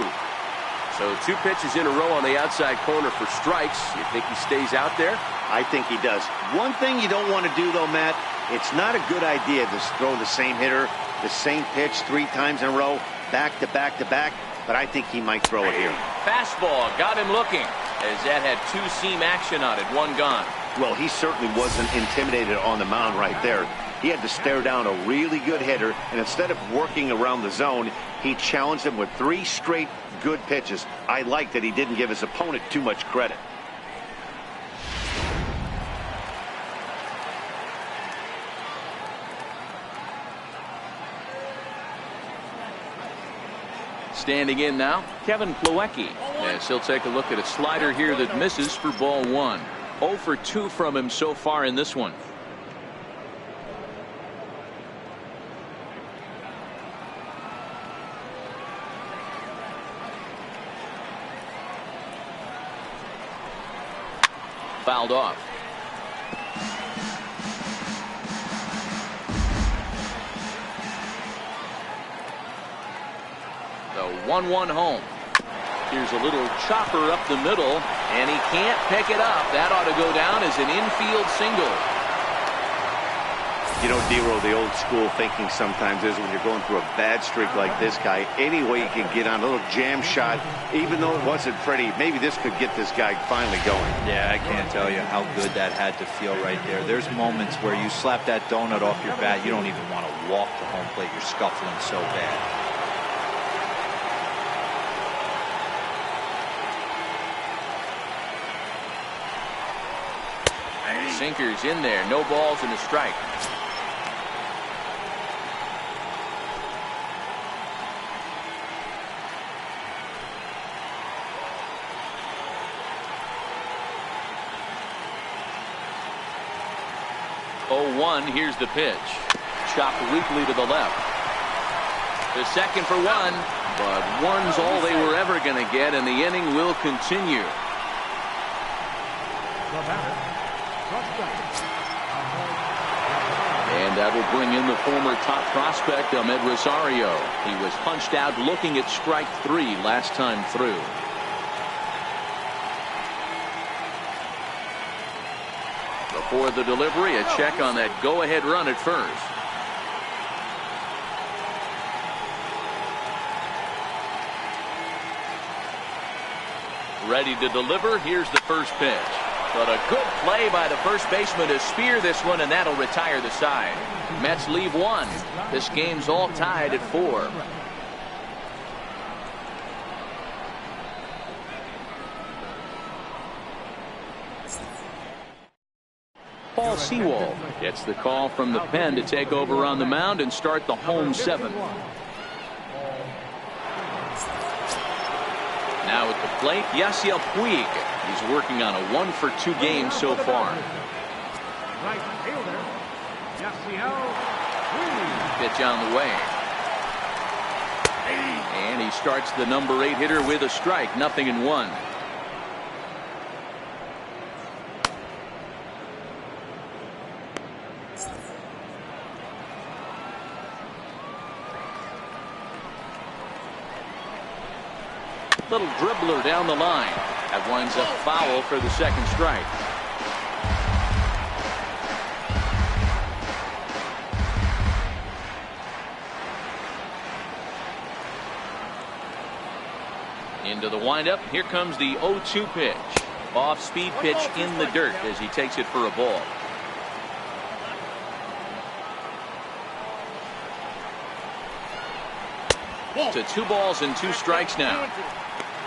So 2 pitches in a row on the outside corner for strikes. You think he stays out there? I think he does. One thing you don't want to do, though, Matt, it's not a good idea to throw the same hitter, the same pitch 3 times in a row, back to back to back, but I think he might throw it here. Fastball got him looking, as that had 2-seam action on it, 1 gone. Well, he certainly wasn't intimidated on the mound right there. He had to stare down a really good hitter, and instead of working around the zone, he challenged him with 3 straight good pitches. I like that he didn't give his opponent too much credit. Standing in now, Kevin Plawecki, as he'll take a look at a slider here that misses for ball 1. 0 for 2 from him so far in this one. Fouled off. The 1-1 home. Here's a little chopper up the middle, and he can't pick it up. That ought to go down as an infield single. You know, Dero, the old school thinking sometimes is when you're going through a bad streak like this guy, any way you can get on a little jam shot, even though it wasn't pretty, maybe this could get this guy finally going. Yeah, I can't tell you how good that had to feel right there. There's moments where you slap that donut off your bat, you don't even want to walk to home plate. You're scuffling so bad. Sinkers in there, no balls and a strike. Here's the pitch. Chopped weakly to the left. The second for 1, but 1's all they were ever going to get, and the inning will continue. And that will bring in the former top prospect, Ahmed Rosario. He was punched out looking at strike 3 last time through. Before the delivery, a check on that go-ahead run at first. Ready to deliver. Here's the first pitch. But a good play by the first baseman to spear this one, and that'll retire the side. Mets leave 1. This game's all tied at 4. Paul Sewald gets the call from the pen to take over on the mound and start the home 7. Now at the plate, Yasiel Puig. He's working on a 1-for-2 game so far. Right fielder, Yasiel Puig. Pitch on the way. And he starts the number 8 hitter with a strike. 0-1. Little dribbler down the line. That winds up foul for the second strike. Into the windup. Here comes the 0-2 pitch. Off-speed pitch in the dirt as he takes it for a ball. To 2 balls and 2 strikes now.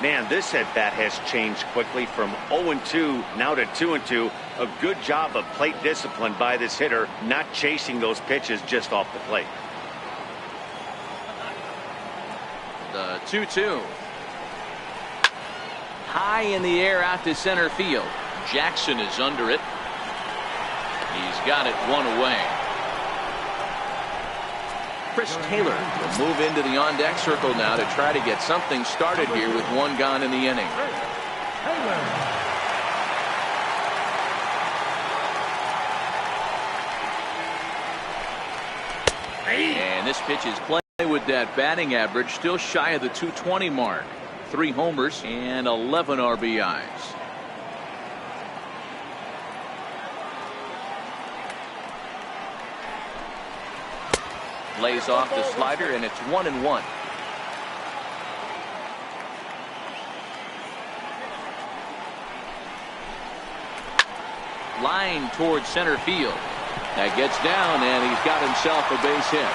Man, this at-bat has changed quickly from 0-2 now to 2-2. A good job of plate discipline by this hitter, not chasing those pitches just off the plate. The 2-2. High in the air out to center field. Jackson is under it. He's got it 1 away. Chris Taylor will move into the on-deck circle now to try to get something started here with 1 gone in the inning. And this pitch is playing with that batting average still shy of the 220 mark. 3 homers and 11 RBIs. Lays off the slider, and it's 1-1. Line towards center field. That gets down, and he's got himself a base hit.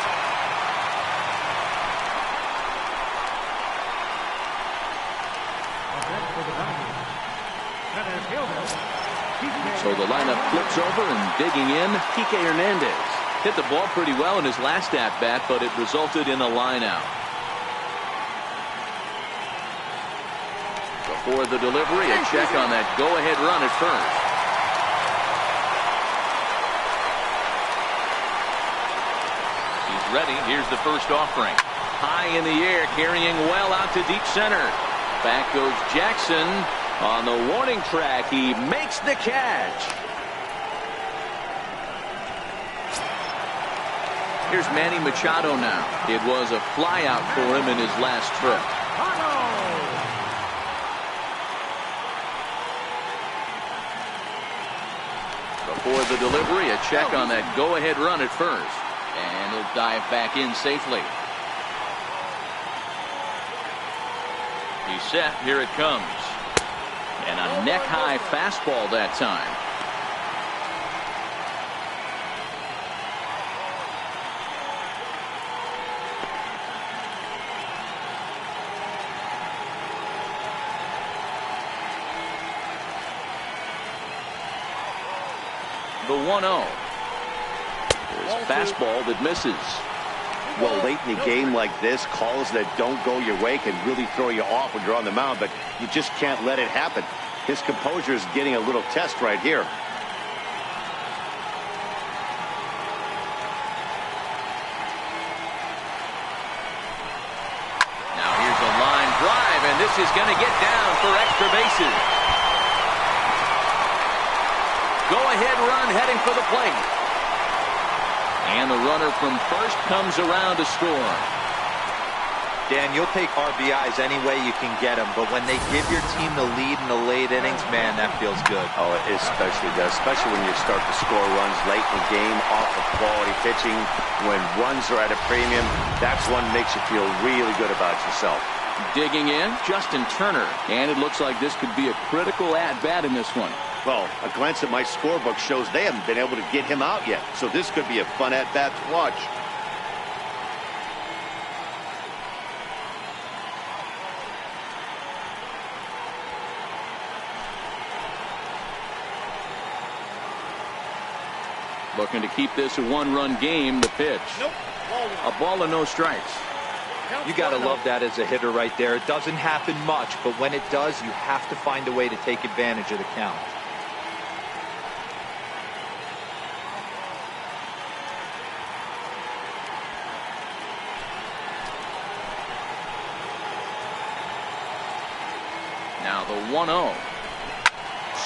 So the lineup flips over, and digging in, Kike Hernandez. Hit the ball pretty well in his last at-bat, but it resulted in a line out. Before the delivery, a check on that go-ahead run at first. He's ready. Here's the first offering. High in the air, carrying well out to deep center. Back goes Jackson. On the warning track, he makes the catch. Here's Manny Machado now. It was a flyout for him in his last trip. Before the delivery, a check on that go-ahead run at first. And he'll dive back in safely. He's set. Here it comes. And a neck-high fastball that time. The 1-0. There's fastball that misses. Well, late in the game like this, calls that don't go your way can really throw you off when you're on the mound, but you just can't let it happen. His composure is getting a little test right here. Now here's a line drive, and this is going to get down for extra bases. Go-ahead run heading for the plate. And the runner from first comes around to score. Dan, you'll take RBIs any way you can get them, but when they give your team the lead in the late innings, man, that feels good. Oh, it especially does, especially when you start to score runs late in the game off of quality pitching. When runs are at a premium, that's what makes you feel really good about yourself. Digging in, Justin Turner. And it looks like this could be a critical at-bat in this one. Well, a glance at my scorebook shows they haven't been able to get him out yet, so this could be a fun at-bat to watch. Looking to keep this a one-run game. The pitch. Nope. A ball and no strikes. You got to love that as a hitter right there. It doesn't happen much, but when it does, you have to find a way to take advantage of the count. Now the 1-0.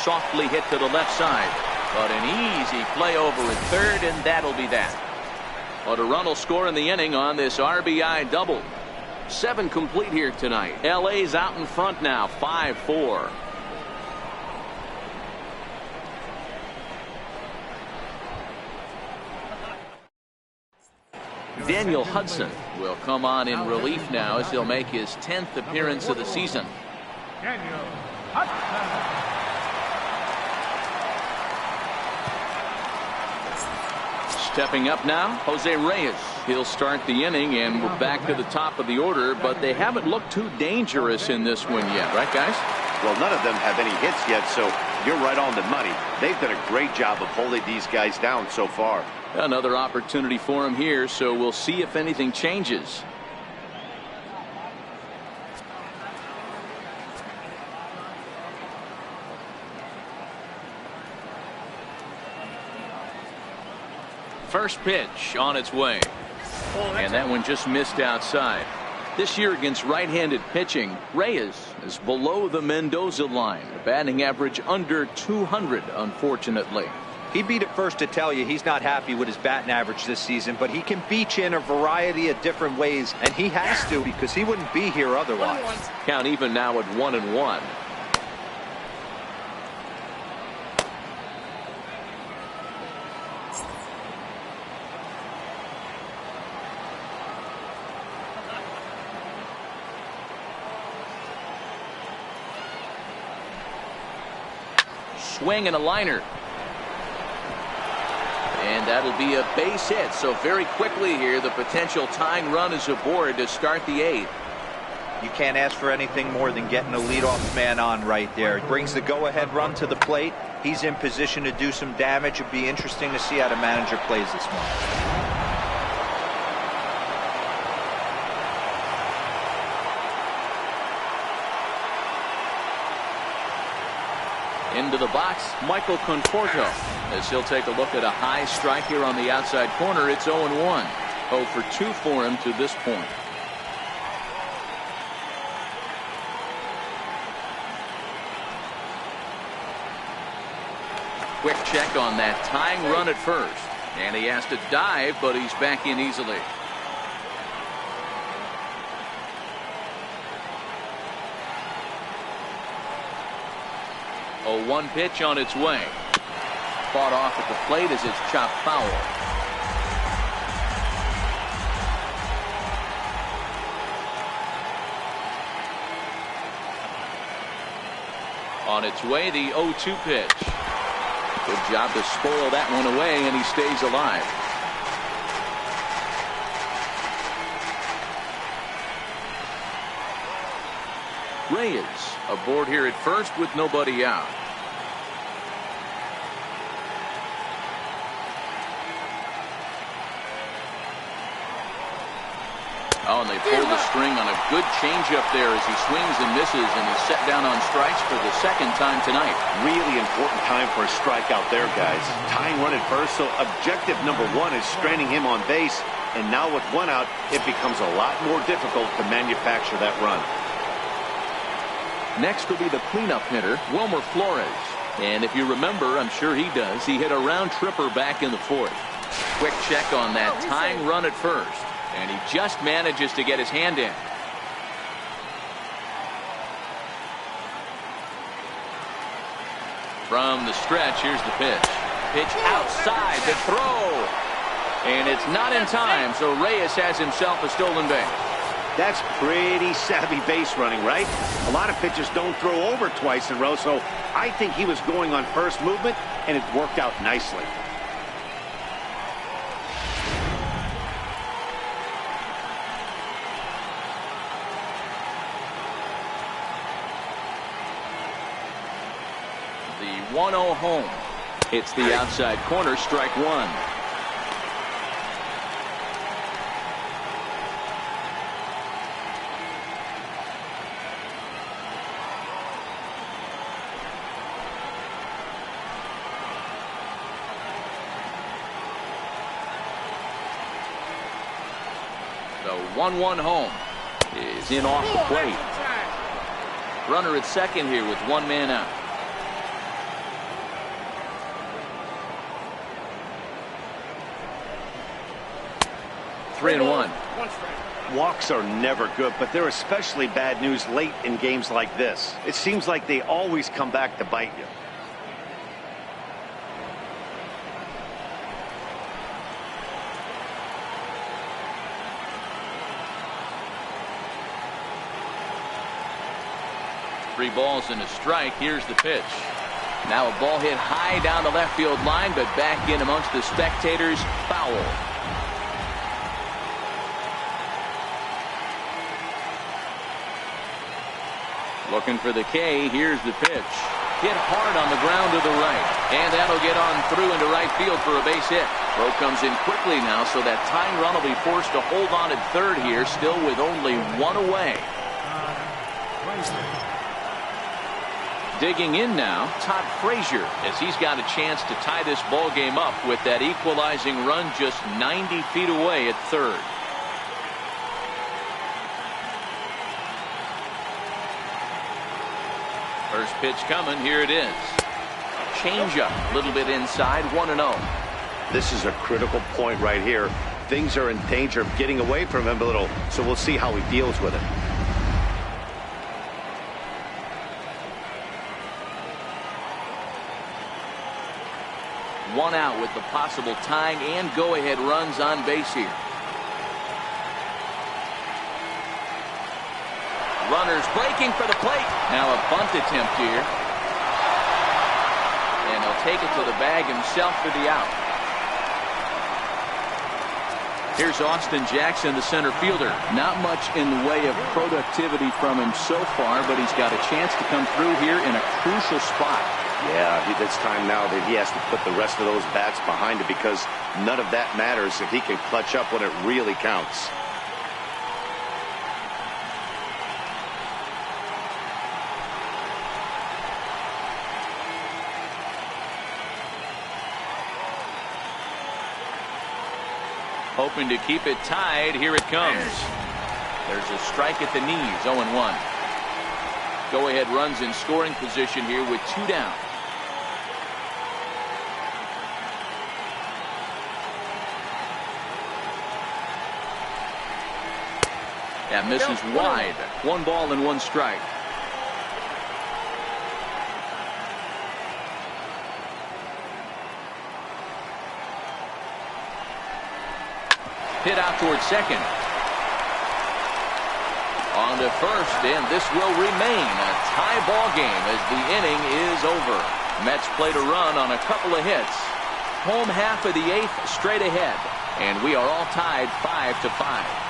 Softly hit to the left side. But an easy play over at third, and that'll be that. But a run will score in the inning on this RBI double. 7 complete here tonight. LA's out in front now, 5-4. Daniel Hudson will come on in relief now as he'll make his 10th appearance of the season. Daniel Hudson. Stepping up now, Jose Reyes. He'll start the inning, and we're back to the top of the order, but they haven't looked too dangerous in this one yet, right, guys? Well, none of them have any hits yet, so you're right on the money. They've done a great job of holding these guys down so far. Another opportunity for him here, so we'll see if anything changes. First pitch on its way. And that one just missed outside. This year against right-handed pitching, Reyes is below the Mendoza line. A batting average under 200, unfortunately. He'd be the first to tell you he's not happy with his batting average this season, but he can beat you in a variety of different ways, and he has to because he wouldn't be here otherwise. Count even now at 1-1. Swing and a liner. And that'll be a base hit. So very quickly here, the potential tying run is aboard to start the 8th. You can't ask for anything more than getting a leadoff man on right there. It brings the go-ahead run to the plate. He's in position to do some damage. It'd be interesting to see how the manager plays this one. Into the box, Michael Conforto, as he'll take a look at a high strike here on the outside corner. It's 0-1. 0 for 2 for him to this point. Quick check on that tying run at first. And he has to dive, but he's back in easily. A 1 pitch on its way. Fought off at the plate as it's chopped foul. On its way, the 0-2 pitch. Good job to spoil that one away, and he stays alive. Reyes aboard here at first with nobody out. Oh, and they pull the string on a good changeup there as he swings and misses, and he's set down on strikes for the 2nd time tonight. Really important time for a strikeout there, guys. Tying run at first, so objective number 1 is straining him on base, and now with 1 out, it becomes a lot more difficult to manufacture that run. Next will be the cleanup hitter, Wilmer Flores. And if you remember, I'm sure he does, he hit a round tripper back in the 4th. Quick check on that tying run at first. And he just manages to get his hand in. From the stretch, here's the pitch. Pitch outside, the throw. And it's not in time, so Reyes has himself a stolen base. That's pretty savvy base running, right? A lot of pitchers don't throw over twice in a row, so I think he was going on first movement, and it worked out nicely. The 1-0 home. Hits the outside corner, strike one. The 1-1 home is in off the plate. Runner at second here with one man out. Three and one. Walks are never good, but they're especially bad news late in games like this. It seems like they always come back to bite you. Three balls and a strike. Here's the pitch. Now a ball hit high down the left field line, but back in amongst the spectators. Foul. Looking for the K. Here's the pitch. Hit hard on the ground to the right. And that'll get on through into right field for a base hit. Throw comes in quickly now, so that tying run will be forced to hold on at third here, still with only one away. Digging in now, Todd Frazier, as he's got a chance to tie this ball game up with that equalizing run just 90 feet away at third. First pitch coming. Here it is. Changeup, a little bit inside, 1-0. This is a critical point right here. Things are in danger of getting away from him a little, so we'll see how he deals with it. One out with the possible tying and go-ahead runs on base here. Runners breaking for the plate. Now a bunt attempt here. And he'll take it to the bag himself for the out. Here's Austin Jackson, the center fielder. Not much in the way of productivity from him so far, but he's got a chance to come through here in a crucial spot. Yeah, it's time now that he has to put the rest of those bats behind it, because none of that matters if he can clutch up when it really counts. Hoping to keep it tied. Here it comes. There's a strike at the knees. 0-1. Go-ahead runs in scoring position here with two down. That misses wide. 1 ball and 1 strike. Hit out towards second. On to first, and this will remain a tie ball game as the inning is over. Mets played a run on a couple of hits. Home half of the 8th straight ahead, and we are all tied 5-5.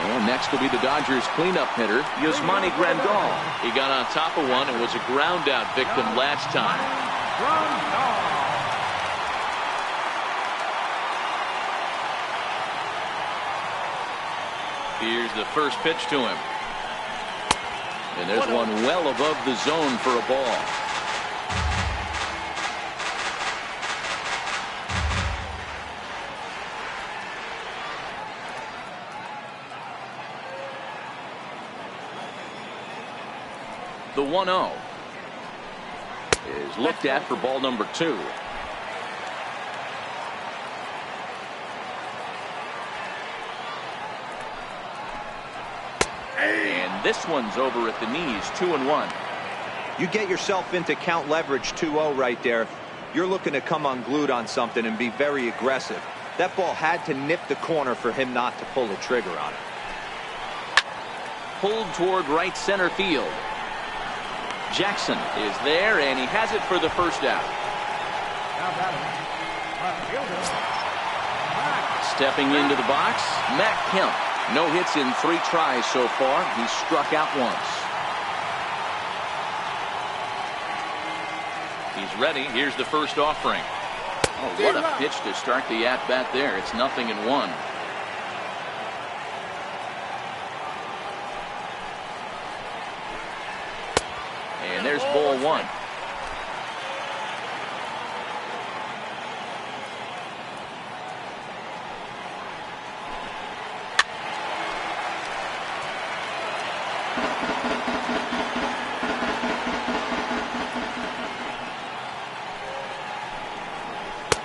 And next will be the Dodgers cleanup hitter, Yasmani Grandal. He got on top of one and was a ground out victim last time. Here's the first pitch to him. And there's one well above the zone for a ball. The 1-0 is looked at for ball number 2. And this one's over at the knees. 2-1. You get yourself into count leverage 2-0 right there. You're looking to come unglued on something and be very aggressive. That ball had to nip the corner for him not to pull the trigger on it. Pulled toward right center field. Jackson is there, and he has it for the first out. Stepping into the box, Matt Kemp. No hits in 3 tries so far. He's struck out once. He's ready. Here's the first offering. Oh, what a pitch to start the at-bat there. It's 0-1. And there's ball 1.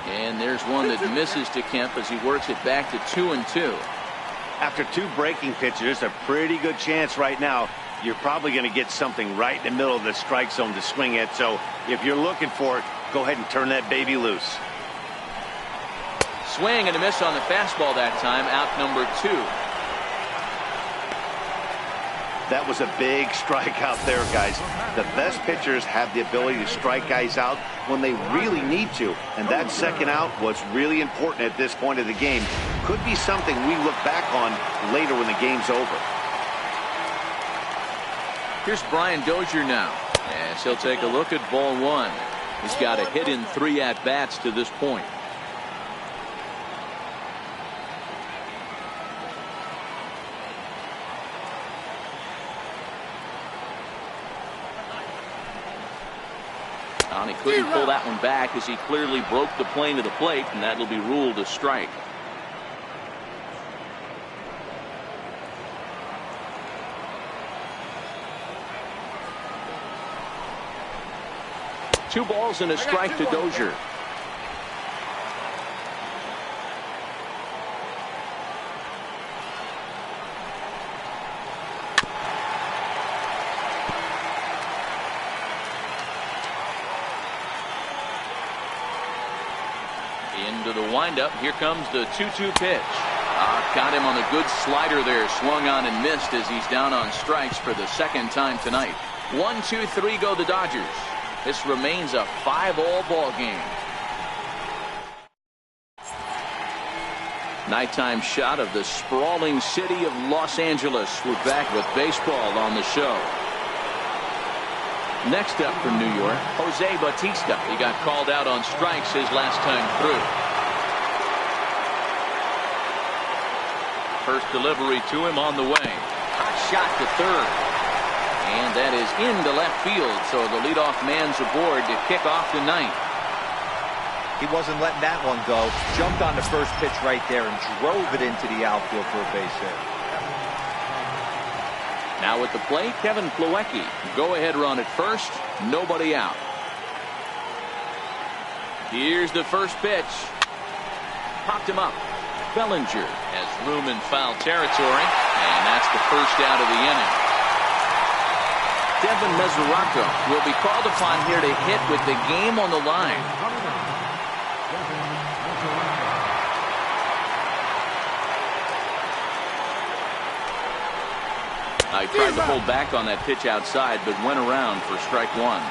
And there's one that misses to Kemp as he works it back to 2-2. After 2 breaking pitches, there's a pretty good chance right now you're probably going to get something right in the middle of the strike zone to swing at. So if you're looking for it, go ahead and turn that baby loose. Swing and a miss on the fastball that time. Out number 2. That was a big strike out there, guys. The best pitchers have the ability to strike guys out when they really need to. And that second out was really important at this point of the game. Could be something we look back on later when the game's over. Here's Brian Dozier now, as he'll take a look at ball 1. He's got a hit in 3 at-bats to this point. And he couldn't pull that one back as he clearly broke the plane to the plate, and that'll be ruled a strike. Two balls and a strike to Dozier. Into the windup. Here comes the 2-2 pitch. Got him on a good slider there. Swung on and missed as he's down on strikes for the second time tonight. 1, 2, 3 go the Dodgers. This remains a 5-all ball game. Nighttime shot of the sprawling city of Los Angeles. We're back with baseball on the show. Next up from New York, Jose Bautista. He got called out on strikes his last time through. First delivery to him on the way. Hot shot to third. And that is into left field, so the leadoff man's aboard to kick off the ninth. He wasn't letting that one go. Jumped on the first pitch right there and drove it into the outfield for a base hit. Now at the plate, Kevin Plawecki. Go-ahead run at first, nobody out. Here's the first pitch. Popped him up. Bellinger has room in foul territory, and that's the first out of the inning. Devin Mesoraco will be called upon here to hit with the game on the line. I tried to hold back on that pitch outside, but went around for strike 1.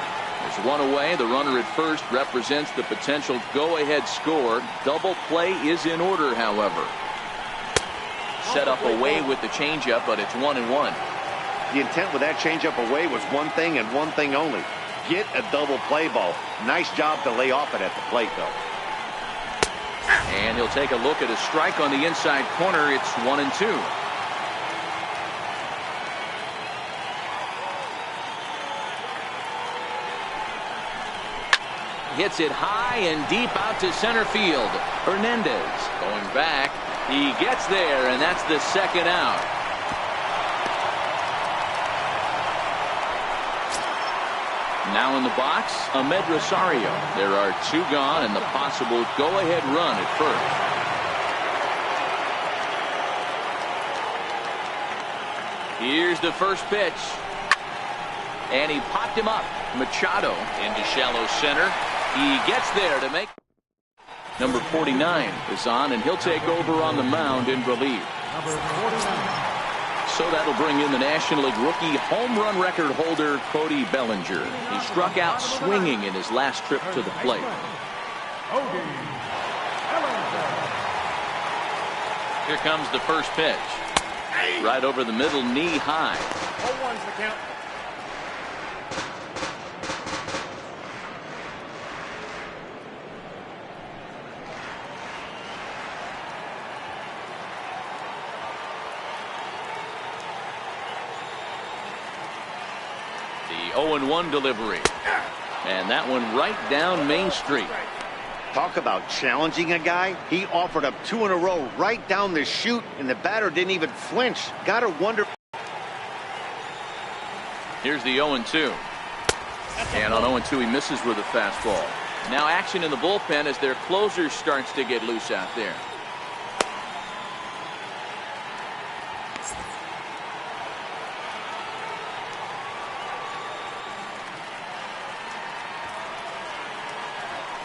There's one away. The runner at first represents the potential go-ahead score. Double play is in order, however. Set up away with the changeup, but it's 1-1. The intent with that changeup away was one thing and one thing only. Get a double play ball. Nice job to lay off it at the plate, though. And he'll take a look at a strike on the inside corner. It's 1-2. Hits it high and deep out to center field. Hernandez going back. He gets there, and that's the second out. Now in the box, Ahmed Rosario. There are 2 gone and the possible go-ahead run at first. Here's the first pitch. And he popped him up. Machado into shallow center. He gets there to make. Number 49 is on, and he'll take over on the mound in relief. Number 49. So that'll bring in the National League rookie home run record holder, Cody Bellinger. He struck out swinging in his last trip to the plate. Here comes the first pitch. Right over the middle, knee high. 0-1's the count. The 0-1 delivery. And that one right down Main Street. Talk about challenging a guy. He offered up 2 in a row right down the chute, and the batter didn't even flinch. Gotta wonder. Here's the 0-2. And on 0-2, he misses with a fastball. Now action in the bullpen as their closer starts to get loose out there.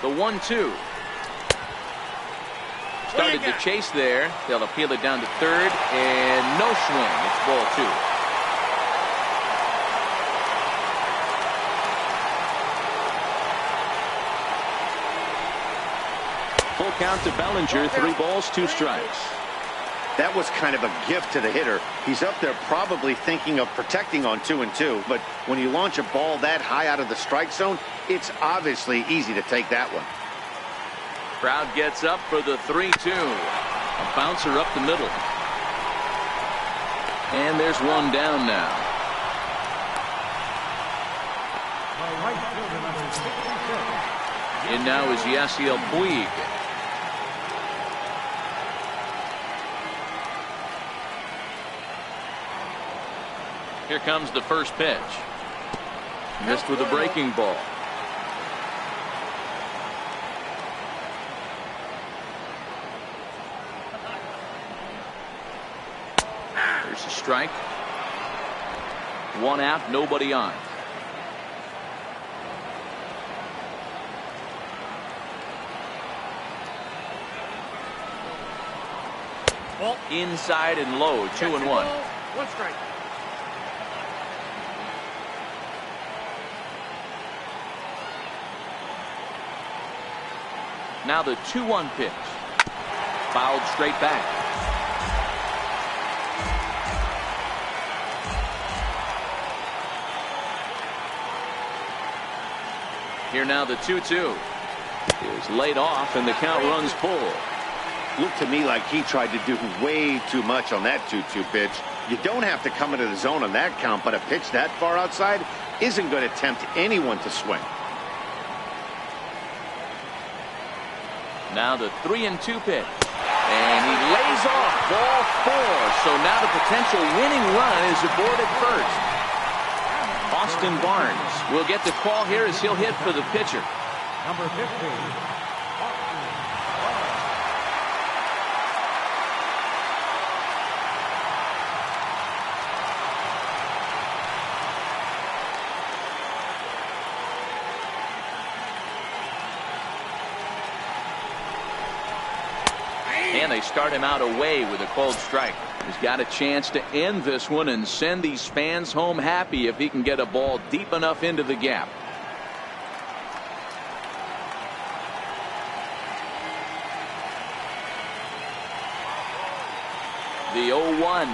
The 1-2. Started the chase there. They'll appeal it down to third, and no swing. It's ball 2. Full count to Bellinger. 3 balls, 2 strikes. That was kind of a gift to the hitter. He's up there probably thinking of protecting on 2-2, but when you launch a ball that high out of the strike zone, it's obviously easy to take that one. Crowd gets up for the 3-2. A bouncer up the middle. And there's one down now. Right fielder number 66. In now is Yasiel Puig. Here comes the first pitch. Missed with a breaking ball. There's a strike. 1 out, nobody on. Ball. Inside and low, 2-1. 1 strike. Now the 2-1 pitch. Fouled straight back. Here now the 2-2 is laid off, and the count runs full. Looked to me like he tried to do way too much on that 2-2 pitch. You don't have to come into the zone on that count, but a pitch that far outside isn't going to tempt anyone to swing. Now the 3-2 pitch. And he lays off ball 4. So now the potential winning run is aboard at first. Austin Barnes will get the call here as he'll hit for the pitcher. Number 50. And they start him out away with a cold strike. He's got a chance to end this one and send these fans home happy if he can get a ball deep enough into the gap. The 0-1.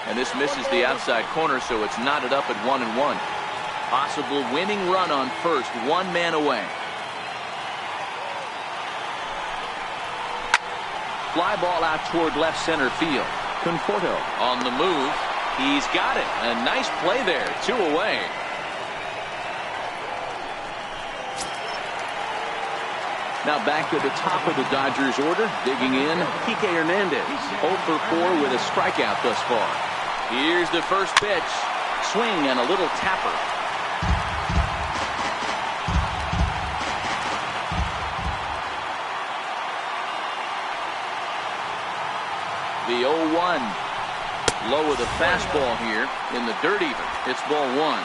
And this misses the outside corner, so it's knotted up at 1-1. Possible winning run on first, 1 man away. Fly ball out toward left center field. Conforto on the move. He's got it. A nice play there. 2 away. Now back to the top of the Dodgers order. Digging in, Kike Hernandez. 0 for 4 with a strikeout thus far. Here's the first pitch. Swing and a little tapper. The 0-1. Low with a fastball here in the dirt even. It's ball 1.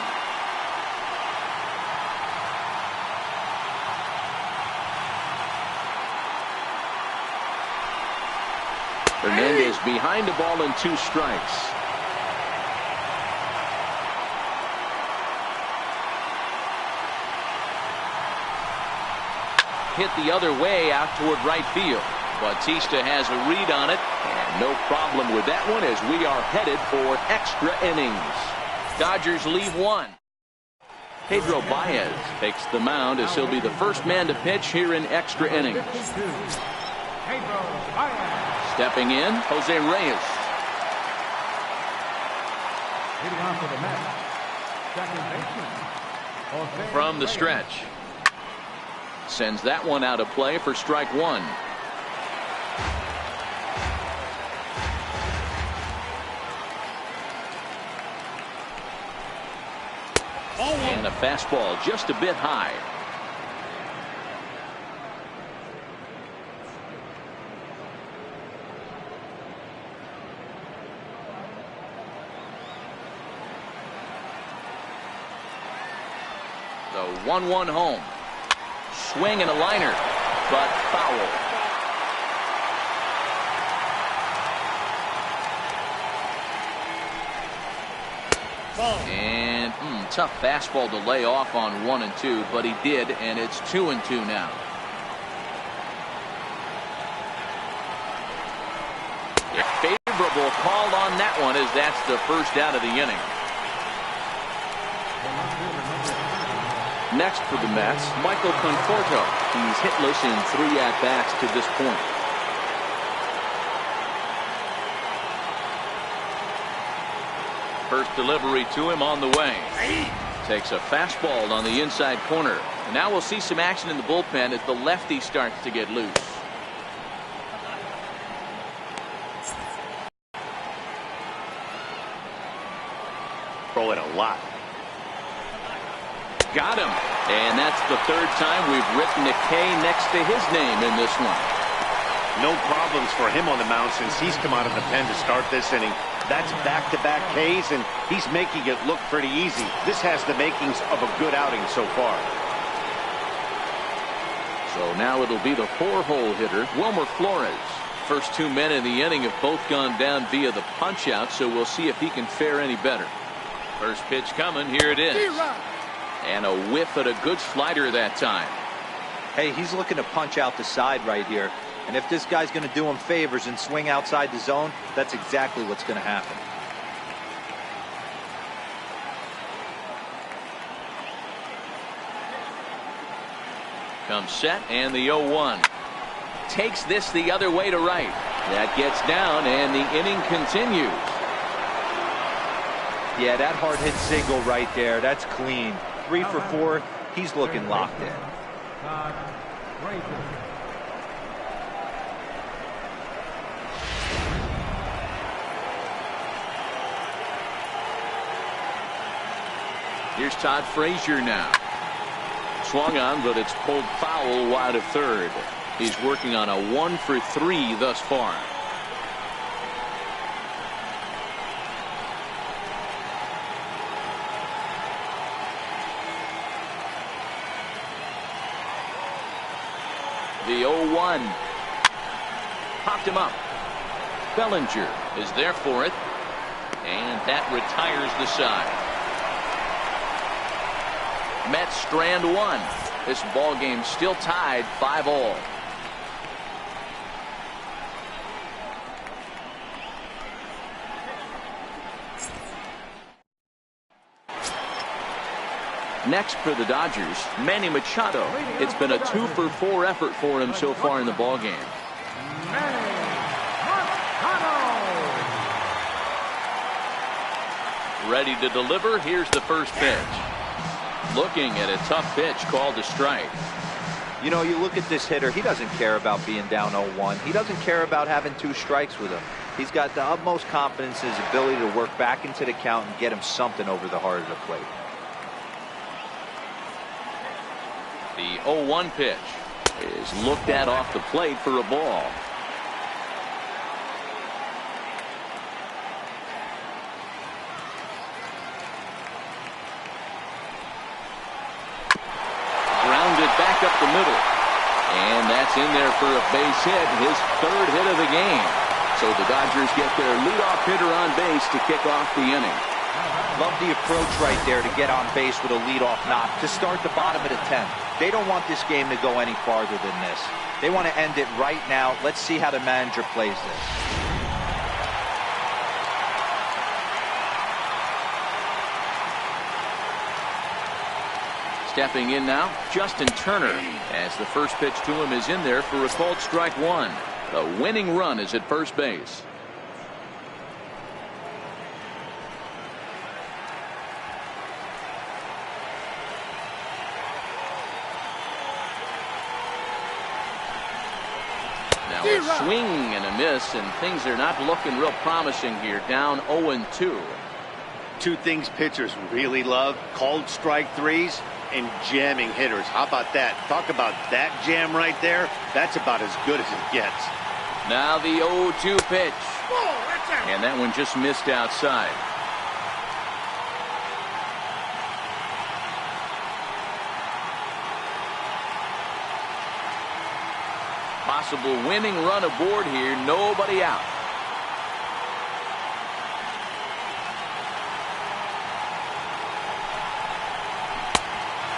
Hernandez behind the ball and 2 strikes. Hit the other way out toward right field. Bautista has a read on it, and no problem with that one as we are headed for extra innings. Dodgers leave one. Pedro Baez takes the mound as he'll be the first man to pitch here in extra innings. Stepping in, Jose Reyes. From the stretch. Sends that one out of play for strike one. And a fastball just a bit high. The 1-1 home. Swing and a liner, but foul. And tough fastball to lay off on 1 and 2, but he did, and it's 2 and 2 now. A favorable call on that one, as that's the first out of the inning. Next for the Mets, Michael Conforto. He's hitless in 3 at-bats to this point. First delivery to him on the way. Takes a fastball on the inside corner. And now we'll see some action in the bullpen as the lefty starts to get loose. Throwing a lot. Got him. And that's the third time we've written a K next to his name in this one. No problems for him on the mound since he's come out of the pen to start this inning. That's back-to-back Ks, and he's making it look pretty easy. This has the makings of a good outing so far. So now it'll be the 4-hole hitter, Wilmer Flores. First 2 men in the inning have both gone down via the punch-out, so we'll see if he can fare any better. First pitch coming, here it is. And a whiff at a good slider that time. Hey, he's looking to punch out the side right here. And if this guy's going to do him favors and swing outside the zone, that's exactly what's going to happen. Comes set, and the 0-1. Takes this the other way to right. That gets down, and the inning continues. Yeah, that hard hit single right there. That's clean. 3 for 4. He's looking locked in. Here's Todd Frazier now. Swung on, but it's pulled foul wide of third. He's working on a 1 for 3 thus far. The 0-1. Popped him up. Bellinger is there for it. And that retires the side. Mets strand 1. This ball game still tied 5-all. Next for the Dodgers, Manny Machado. It's been a 2 for 4 effort for him so far in the ball game. Ready to deliver. Here's the first pitch. Looking at a tough pitch called a strike. You know, you look at this hitter, he doesn't care about being down 0-1. He doesn't care about having 2 strikes with him. He's got the utmost confidence in his ability to work back into the count and get him something over the heart of the plate. The 0-1 pitch is looked at off the plate for a ball. Grounded back up the middle. And that's in there for a base hit, his 3rd hit of the game. So the Dodgers get their leadoff hitter on base to kick off the inning. Love the approach right there to get on base with a leadoff knock to start the bottom of the 10th. They don't want this game to go any farther than this. They want to end it right now. Let's see how the manager plays this. Stepping in now, Justin Turner, as the first pitch to him is in there for a called strike one. The winning run is at first base. Now a swing and a miss, and things are not looking real promising here. Down 0-2. Two things pitchers really love: called strike threes and jamming hitters. How about that? Talk about that jam right there. That's about as good as it gets. Now the 0-2 pitch. And that one just missed outside. Possible winning run aboard here. Nobody out.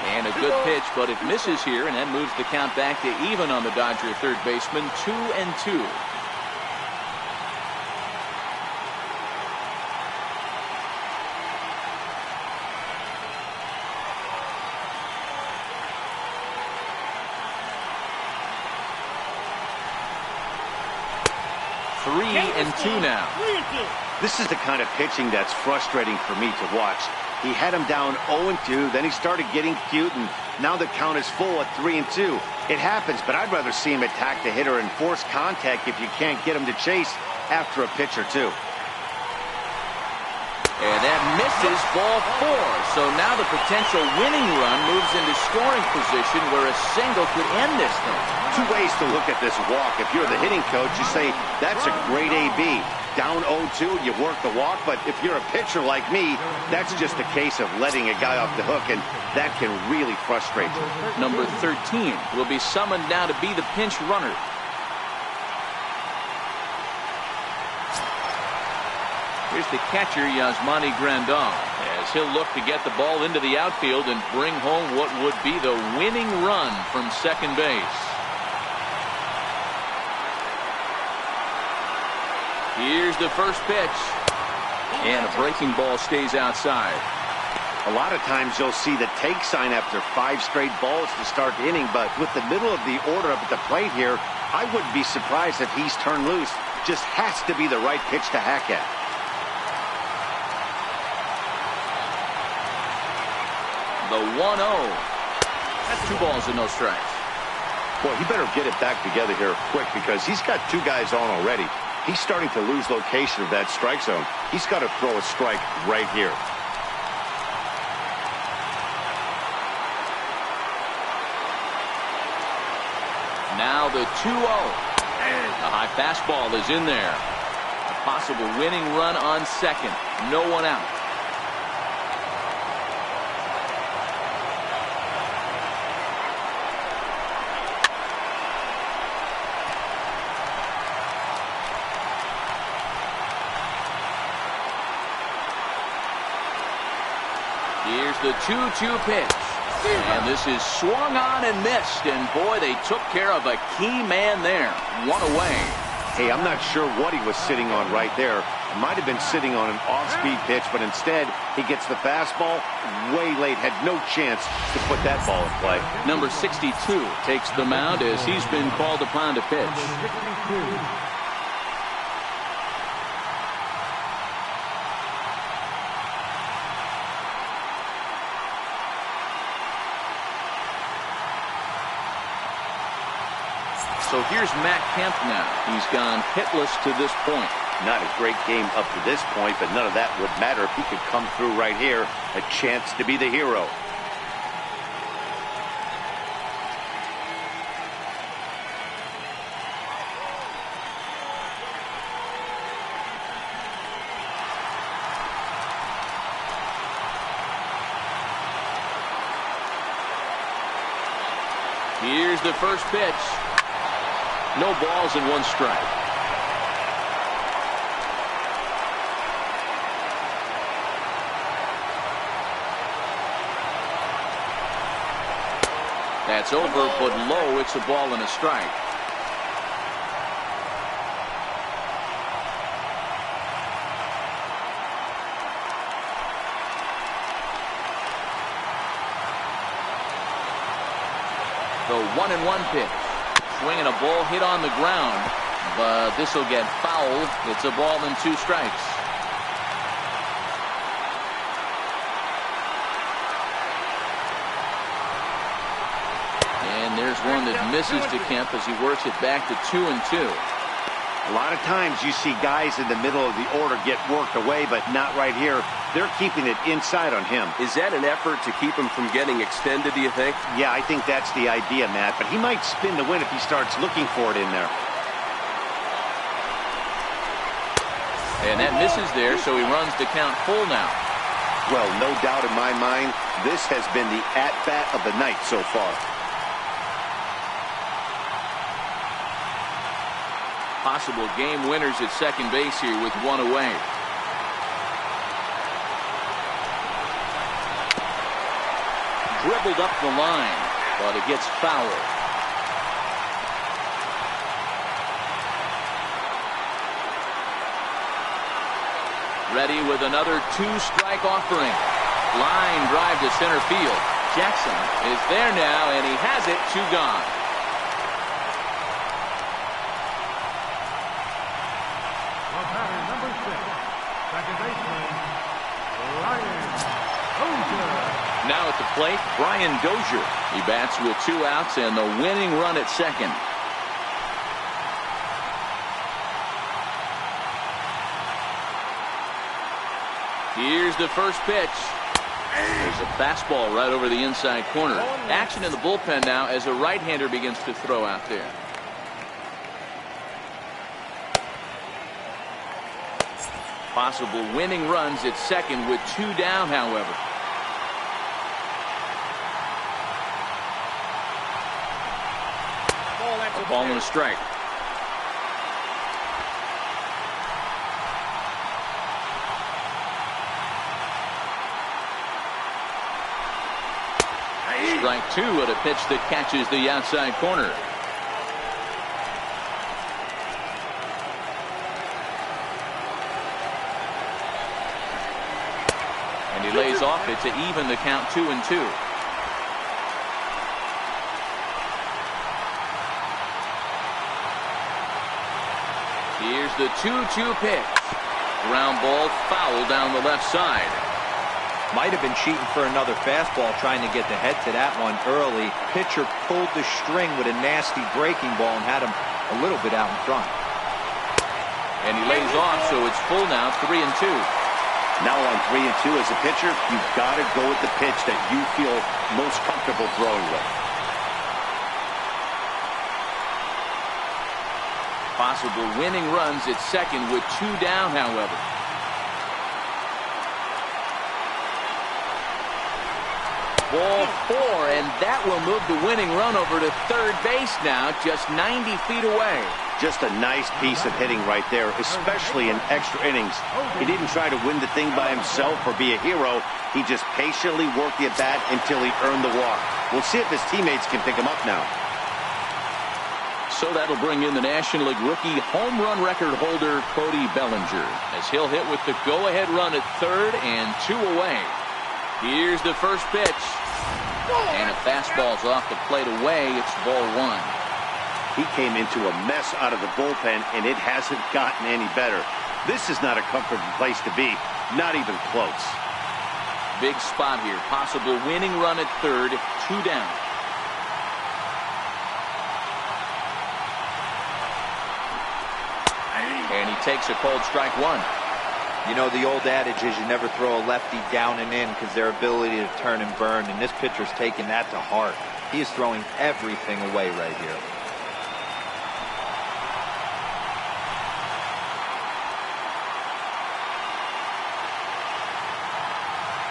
And a good pitch, but it misses here, and that moves the count back to even on the Dodger third baseman. 2-2. Three and two now. This is the kind of pitching that's frustrating for me to watch. He had him down 0-2, then he started getting cute, and now the count is full at 3-2. It happens, but I'd rather see him attack the hitter and force contact if you can't get him to chase after a pitch or two. And that misses, ball four. So now the potential winning run moves into scoring position where a single could end this thing. Two ways to look at this walk. If you're the hitting coach, you say, that's a great AB. Down 0-2, you work the walk, but if you're a pitcher like me, that's just a case of letting a guy off the hook, and that can really frustrate you. Number 13 will be summoned now to be the pinch runner. Here's the catcher, Yasmani Grandal, as he'll look to get the ball into the outfield and bring home what would be the winning run from second base. Here's the first pitch. And a breaking ball stays outside. A lot of times you'll see the take sign after 5 straight balls to start the inning, but with the middle of the order up at the plate here, I wouldn't be surprised if he's turned loose. Just has to be the right pitch to hack at. The 1-0. That's 2 balls and no strikes. Boy, he better get it back together here quick because he's got 2 guys on already. He's starting to lose location of that strike zone. He's got to throw a strike right here. Now the 2-0. The high fastball is in there. A possible winning run on second. No one out. Here's the 2-2 pitch. And this is swung on and missed. And boy, they took care of a key man there. 1 away. Hey, I'm not sure what he was sitting on right there. Might have been sitting on an off-speed pitch, but instead he gets the fastball way late. Had no chance to put that ball in play. Number 62 takes the mound as he's been called upon to pitch. So here's Matt Kemp now. He's gone hitless to this point. Not a great game up to this point, but none of that would matter if he could come through right here. A chance to be the hero. Here's the first pitch. No balls and 1 strike. That's over, but low. It's a ball and a strike. The 1-1 pitch. Swinging a ball hit on the ground, but this will get fouled. It's a ball and 2 strikes. And there's one that misses to Kemp as he works it back to 2-2. A lot of times you see guys in the middle of the order get worked away, but not right here. They're keeping it inside on him. Is that an effort to keep him from getting extended, do you think? Yeah, I think that's the idea, Matt. But he might spin the win if he starts looking for it in there. And that misses there, so he runs the count full now. Well, no doubt in my mind, this has been the at-bat of the night so far. Possible game winners at second base here with 1 away. Dribbled up the line, but it gets fouled. Ready with another 2-strike offering. Line drive to center field. Jackson is there now, and he has it. 2 gone. The batter, number 6, second baseman, Ryan Dozier. Now at the plate, Brian Dozier. He bats with 2 outs and the winning run at second. Here's the first pitch. There's a fastball right over the inside corner. Action in the bullpen now as a right-hander begins to throw out there. Possible winning runs at second with 2 down, however. A ball and a strike. Strike 2 at a pitch that catches the outside corner. And he lays off it to even the count 2-2. Here's the 2-2 pitch. Ground ball foul down the left side. Might have been cheating for another fastball, trying to get the head to that one early. Pitcher pulled the string with a nasty breaking ball and had him a little bit out in front. And he lays off, so it's full now, 3-2. Now on 3-2 as a pitcher, you've got to go with the pitch that you feel most comfortable throwing with. Possible winning runs at second with 2 down, however. Ball 4, and that will move the winning run over to third base now, just 90 feet away. Just a nice piece of hitting right there, especially in extra innings. He didn't try to win the thing by himself or be a hero. He just patiently worked the at-bat until he earned the walk. We'll see if his teammates can pick him up now. So that'll bring in the National League rookie home run record holder Cody Bellinger, as he'll hit with the go-ahead run at third and 2 away. Here's the first pitch. And a fastball's off the plate away. It's ball 1. He came into a mess out of the bullpen, and it hasn't gotten any better. This is not a comfortable place to be. Not even close. Big spot here. Possible winning run at third. 2 down. And he takes a cold strike 1. You know, the old adage is you never throw a lefty down and in because their ability to turn and burn, and this pitcher's taking that to heart. He is throwing everything away right here.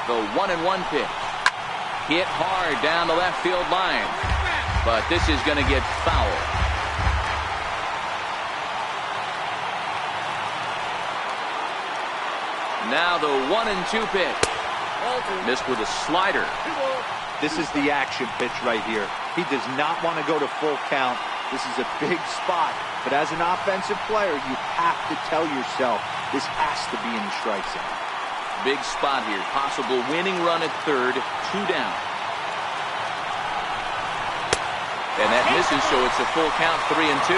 The 1-1 pitch. Hit hard down the left field line. But this is going to get foul. Now the 1-2 pitch. Missed with a slider. This is the action pitch right here. He does not want to go to full count. This is a big spot. But as an offensive player, you have to tell yourself this has to be in the strike zone. Big spot here. Possible winning run at third. 2 down. And that misses, so it's a full count, 3-2.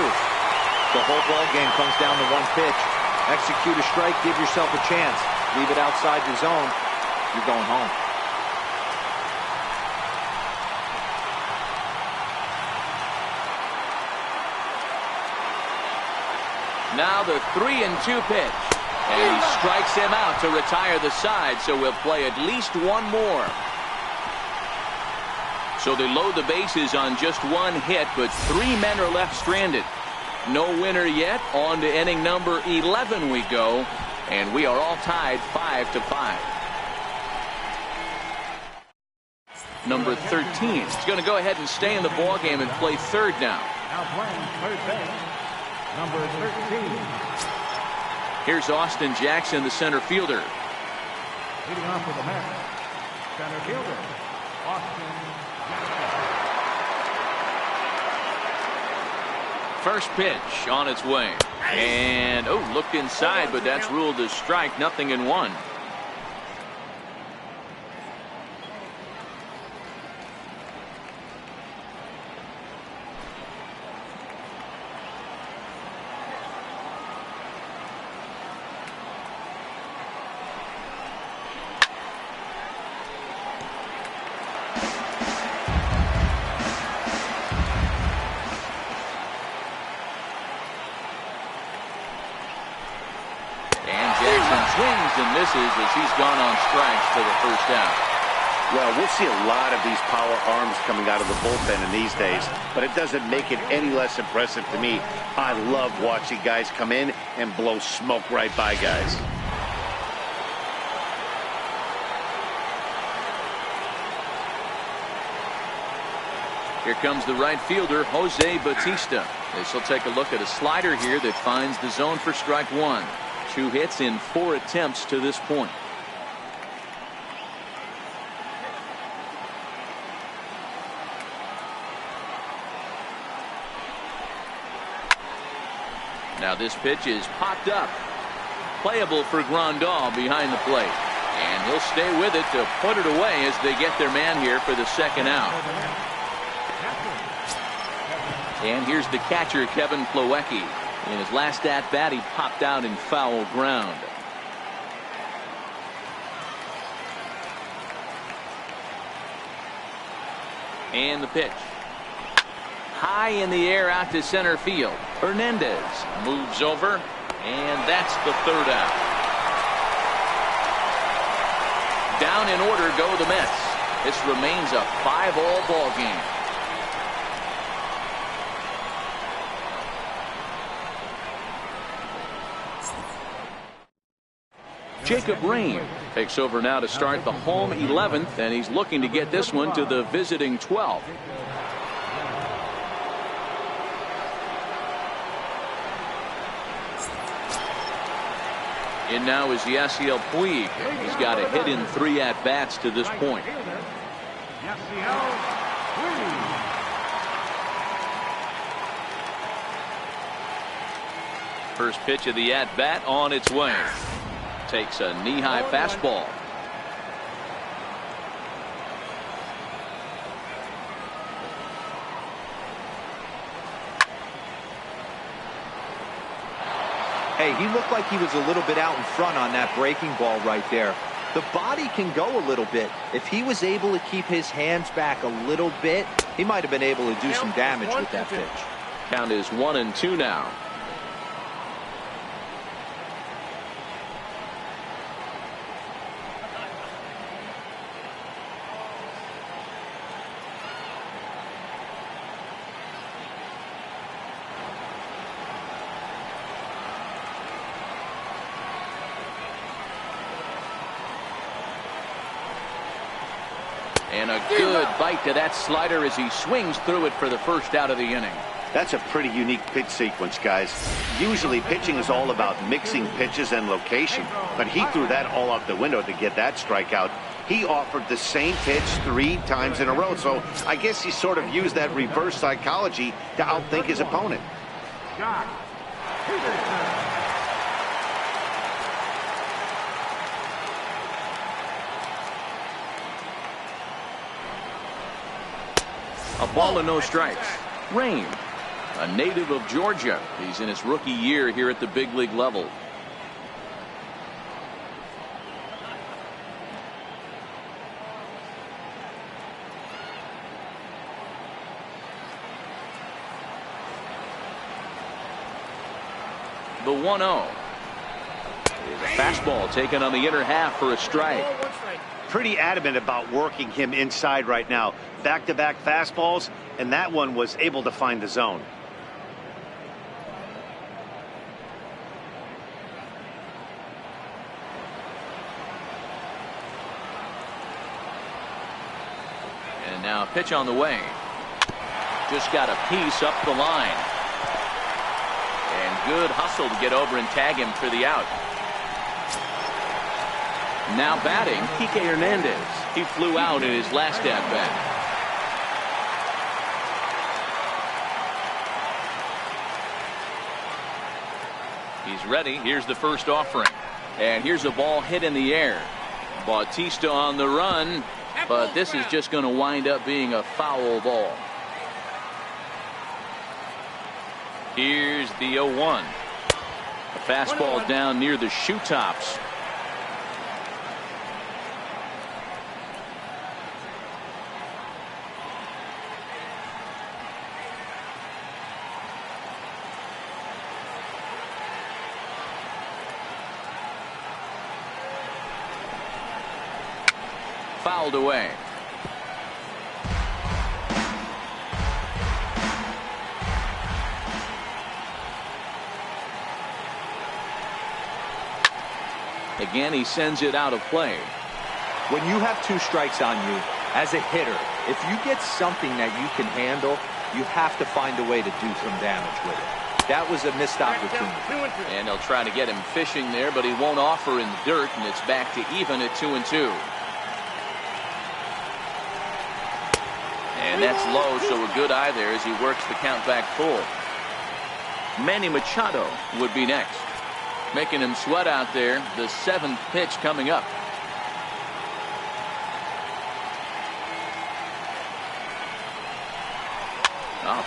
The whole ball game comes down to one pitch. Execute a strike, give yourself a chance. Leave it outside the zone, you're going home. Now the 3-2 pitch. And he strikes him out to retire the side, so we'll play at least one more. So they load the bases on just one hit, but 3 men are left stranded. No winner yet. On to inning number 11 we go, and we are all tied 5-5. Number 13 is going to go ahead and stay in the ball game and play third now. Now playing third base, number 13. Here's Austin Jackson, the center fielder. Leading off with the Mets, center fielder, Austin Jackson. First pitch on its way. And, looked inside, but that's ruled a strike. 0-1. And misses as he's gone on strikes for the first out. Well, we'll see a lot of these power arms coming out of the bullpen in these days, but it doesn't make it any less impressive to me. I love watching guys come in and blow smoke right by guys. Here comes the right fielder, Jose Bautista. This will take a look at a slider here that finds the zone for strike 1. 2 hits in 4 attempts to this point. Now this pitch is popped up. Playable for Grandal behind the plate. And he'll stay with it to put it away as they get their man here for the second out. And here's the catcher, Kevin Plawecki. In his last at-bat, he popped out in foul ground. And the pitch. High in the air out to center field. Hernandez moves over, and that's the third out. Down in order go the Mets. This remains a 5-all ball game. Jacob Rain takes over now to start the home 11th, and he's looking to get this one to the visiting 12th. In now is Yasiel Puig. He's got a hit in 3 at-bats to this point. First pitch of the at-bat on its way. Takes a knee-high fastball. Hey, he looked like he was a little bit out in front on that breaking ball right there. The body can go a little bit. If he was able to keep his hands back a little bit, he might have been able to do some damage with that pitch. Count is 1-2 now. And a good bite to that slider as he swings through it for the first out of the inning. That's a pretty unique pitch sequence, guys. Usually pitching is all about mixing pitches and location, but he threw that all out the window to get that strikeout. He offered the same pitch 3 times in a row, so I guess he sort of used that reverse psychology to outthink his opponent. A ball and no strikes. Rain, a native of Georgia. He's in his rookie year here at the big league level. The 1-0 is a fastball taken on the inner half for a strike. Pretty adamant about working him inside right now. Back-to-back fastballs, and that one was able to find the zone. And now pitch on the way. Just got a piece up the line. And good hustle to get over and tag him for the out. Now batting, Kike Hernandez. He flew out in his last at-bat. He's ready. Here's the first offering. And here's a ball hit in the air. Bautista on the run. But this is just going to wind up being a foul ball. Here's the 0-1. A fastball down near the shoe tops. Fouled away. Again, he sends it out of play. When you have 2 strikes on you, as a hitter, if you get something that you can handle, you have to find a way to do some damage with it. That was a missed opportunity. And they'll try to get him fishing there, but he won't offer in the dirt, and it's back to even at 2-2. And that's low, so a good eye there as he works the count back full. Manny Machado would be next. Making him sweat out there. The 7th pitch coming up.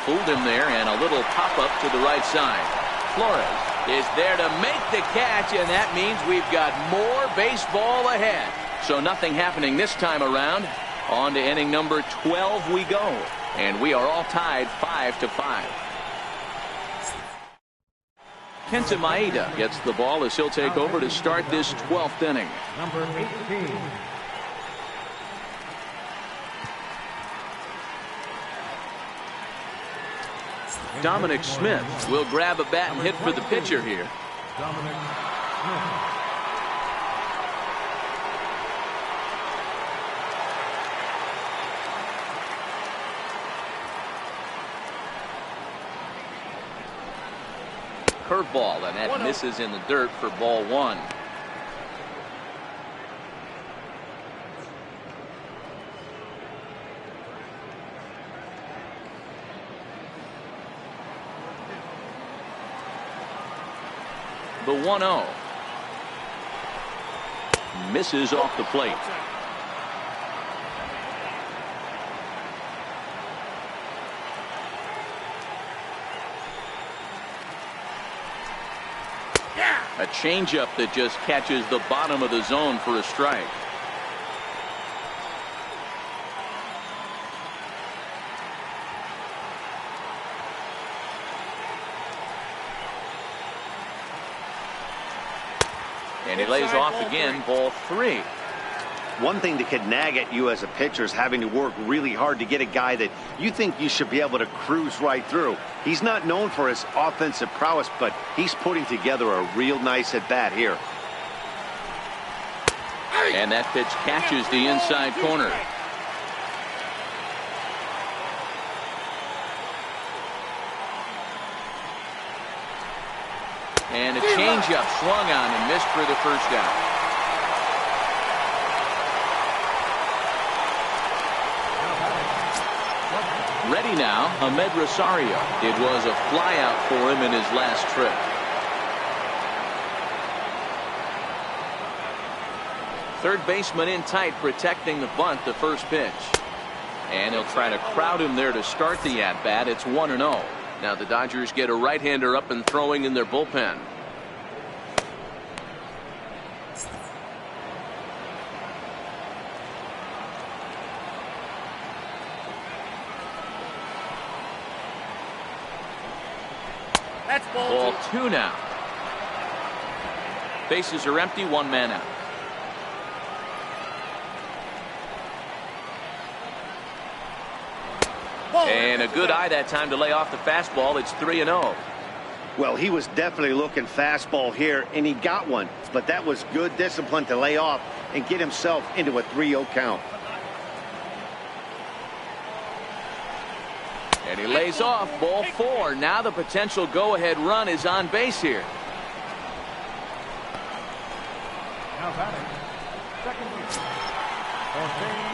Fooled him there, and a little pop-up to the right side. Flores is there to make the catch, and that means we've got more baseball ahead. So nothing happening this time around. On to inning number 12 we go, and we are all tied 5-5. Kenta Maeda gets the ball as he'll take over to start this 12th inning. Number 18. Dominic Smith will grab a bat and hit for the pitcher here. Dominic Smith. Curveball, and that misses in the dirt for ball 1. The 1-0 misses off the plate. A changeup that just catches the bottom of the zone for a strike. And he lays off again, ball 3. One thing that could nag at you as a pitcher is having to work really hard to get a guy that you think you should be able to cruise right through. He's not known for his offensive prowess, but he's putting together a real nice at-bat here. And that pitch catches the inside corner. changeup swung on and missed for the first out. Ready now, Ahmed Rosario. It was a flyout for him in his last trip. Third baseman in tight, protecting the bunt, the first pitch. And he'll try to crowd him there to start the at-bat. It's 1-0. Now the Dodgers get a right-hander up and throwing in their bullpen. That's Ball 2 now. Bases are empty, one man out. And a good eye that time to lay off the fastball. It's 3-0. Well, he was definitely looking fastball here, and he got one. But that was good discipline to lay off and get himself into a 3-0 count. And he lays off, ball 4. Now the potential go-ahead run is on base here. Now batting, second base.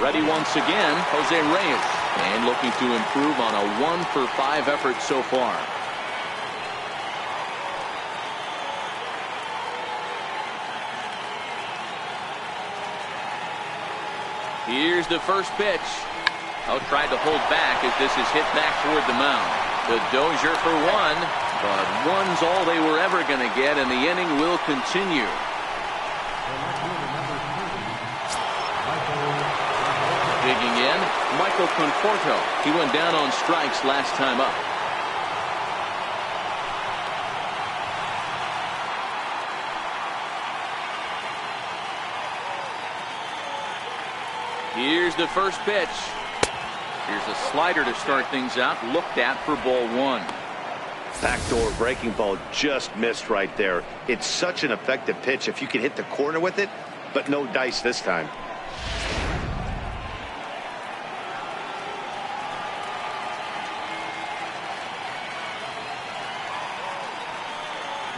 Ready once again, Jose Reyes. And looking to improve on a 1-for-5 effort so far. Here's the first pitch. Oh, tried to hold back as this is hit back toward the mound. The Dozier for 1, but 1's all they were ever going to get, and the inning will continue. Digging in, Michael Conforto. He went down on strikes last time up. Here's the first pitch. Here's a slider to start things out. Looked at for ball 1. Backdoor breaking ball just missed right there. It's such an effective pitch if you can hit the corner with it, but no dice this time.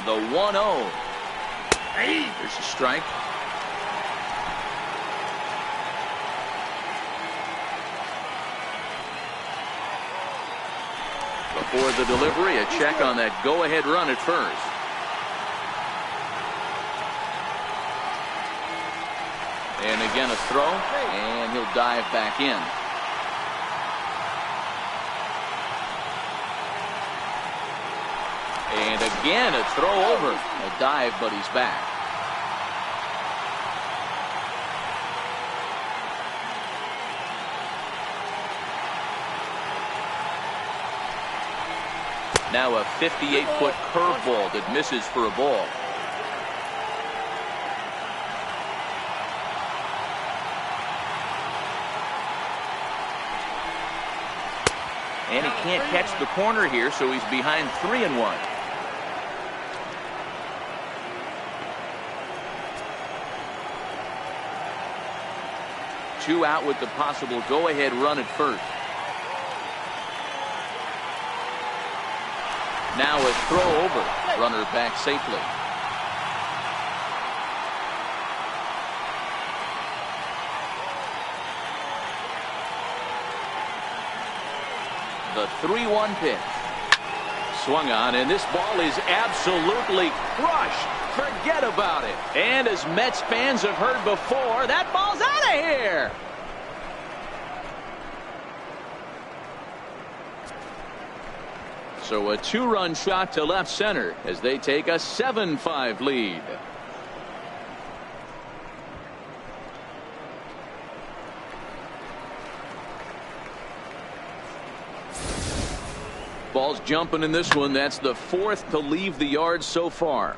The 1-0. There's a strike. Before the delivery, a check on that go-ahead run at first. And again a throw, and he'll dive back in. And again a throw over. A dive, but he's back. Now a 58-foot curveball that misses for a ball. And he can't catch the corner here, so he's behind 3-1. Two out with the possible go-ahead run at first. Now a throw over. Runner back safely. The 3-1 pitch. Swung on, and this ball is absolutely crushed. Forget about it. And as Mets fans have heard before, that ball's out of here. So a 2-run shot to left center as they take a 7-5 lead. Ball's jumping in this one. That's the 4th to leave the yard so far.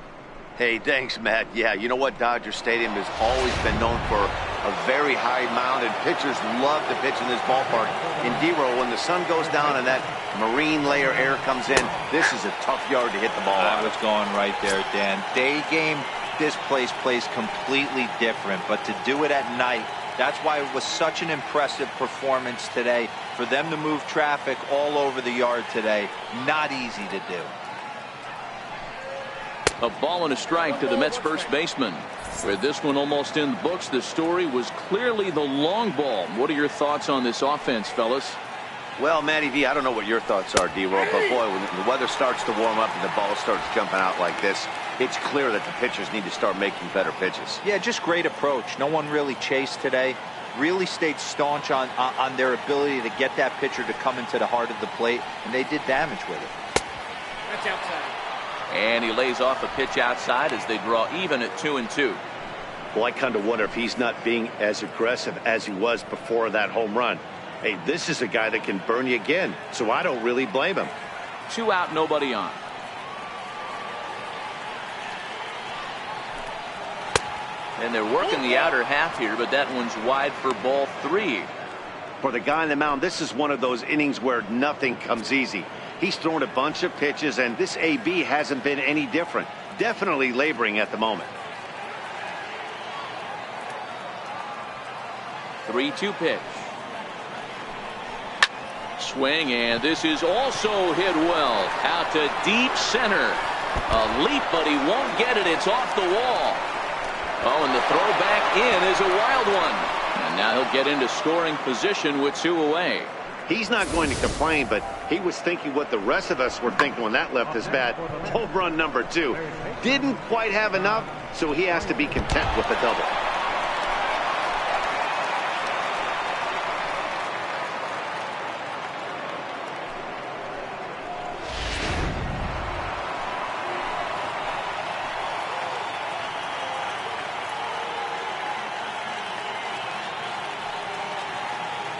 Hey, thanks, Matt. Yeah, you know what? Dodger Stadium has always been known for a very high mound, and pitchers love to pitch in this ballpark. In D-roll, when the sun goes down and that marine layer air comes in, this is a tough yard to hit the ball I on. was going right there, Dan. Day game, this place plays completely different, but to do it at night, that's why it was such an impressive performance today. For them to move traffic all over the yard today, not easy to do. A ball and a strike to the Mets first baseman. With this one almost in the books, the story was clearly the long ball. What are your thoughts on this offense, fellas? Well, Matty V, I don't know what your thoughts are, D-Roll, but boy, when the weather starts to warm up and the ball starts jumping out like this, it's clear that the pitchers need to start making better pitches. Yeah, just great approach. No one really chased today. Really stayed staunch on their ability to get that pitcher to come into the heart of the plate, and they did damage with it. That's outside. And he lays off a pitch outside as they draw even at 2-2. Well, I kind of wonder if he's not being as aggressive as he was before that home run. Hey, this is a guy that can burn you again, so I don't really blame him. 2 out, nobody on. And they're working the outer half here, but that one's wide for ball 3. For the guy on the mound, this is one of those innings where nothing comes easy. He's thrown a bunch of pitches, and this AB hasn't been any different. Definitely laboring at the moment. 3-2 pitch. Swing, and this is also hit well. Out to deep center. A leap, but he won't get it. It's off the wall. Oh, and the throw back in is a wild one. And now he'll get into scoring position with 2 away. He's not going to complain, but he was thinking what the rest of us were thinking when that left his bat. Home run number 2. Didn't quite have enough, so he has to be content with a double.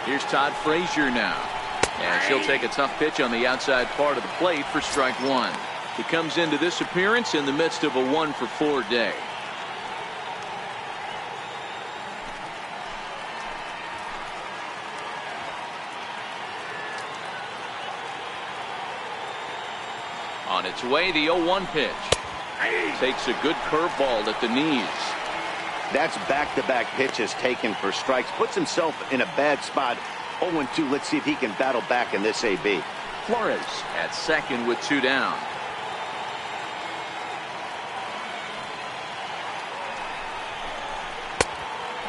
Here's Todd Frazier now. And she'll take a tough pitch on the outside part of the plate for strike 1. He comes into this appearance in the midst of a 1-for-4 day. On its way, the 0-1 pitch. Takes a good curveball at the knees. That's back-to-back pitches taken for strikes. Puts himself in a bad spot. 0-2. Let's see if he can battle back in this AB. Flores at second with 2 down.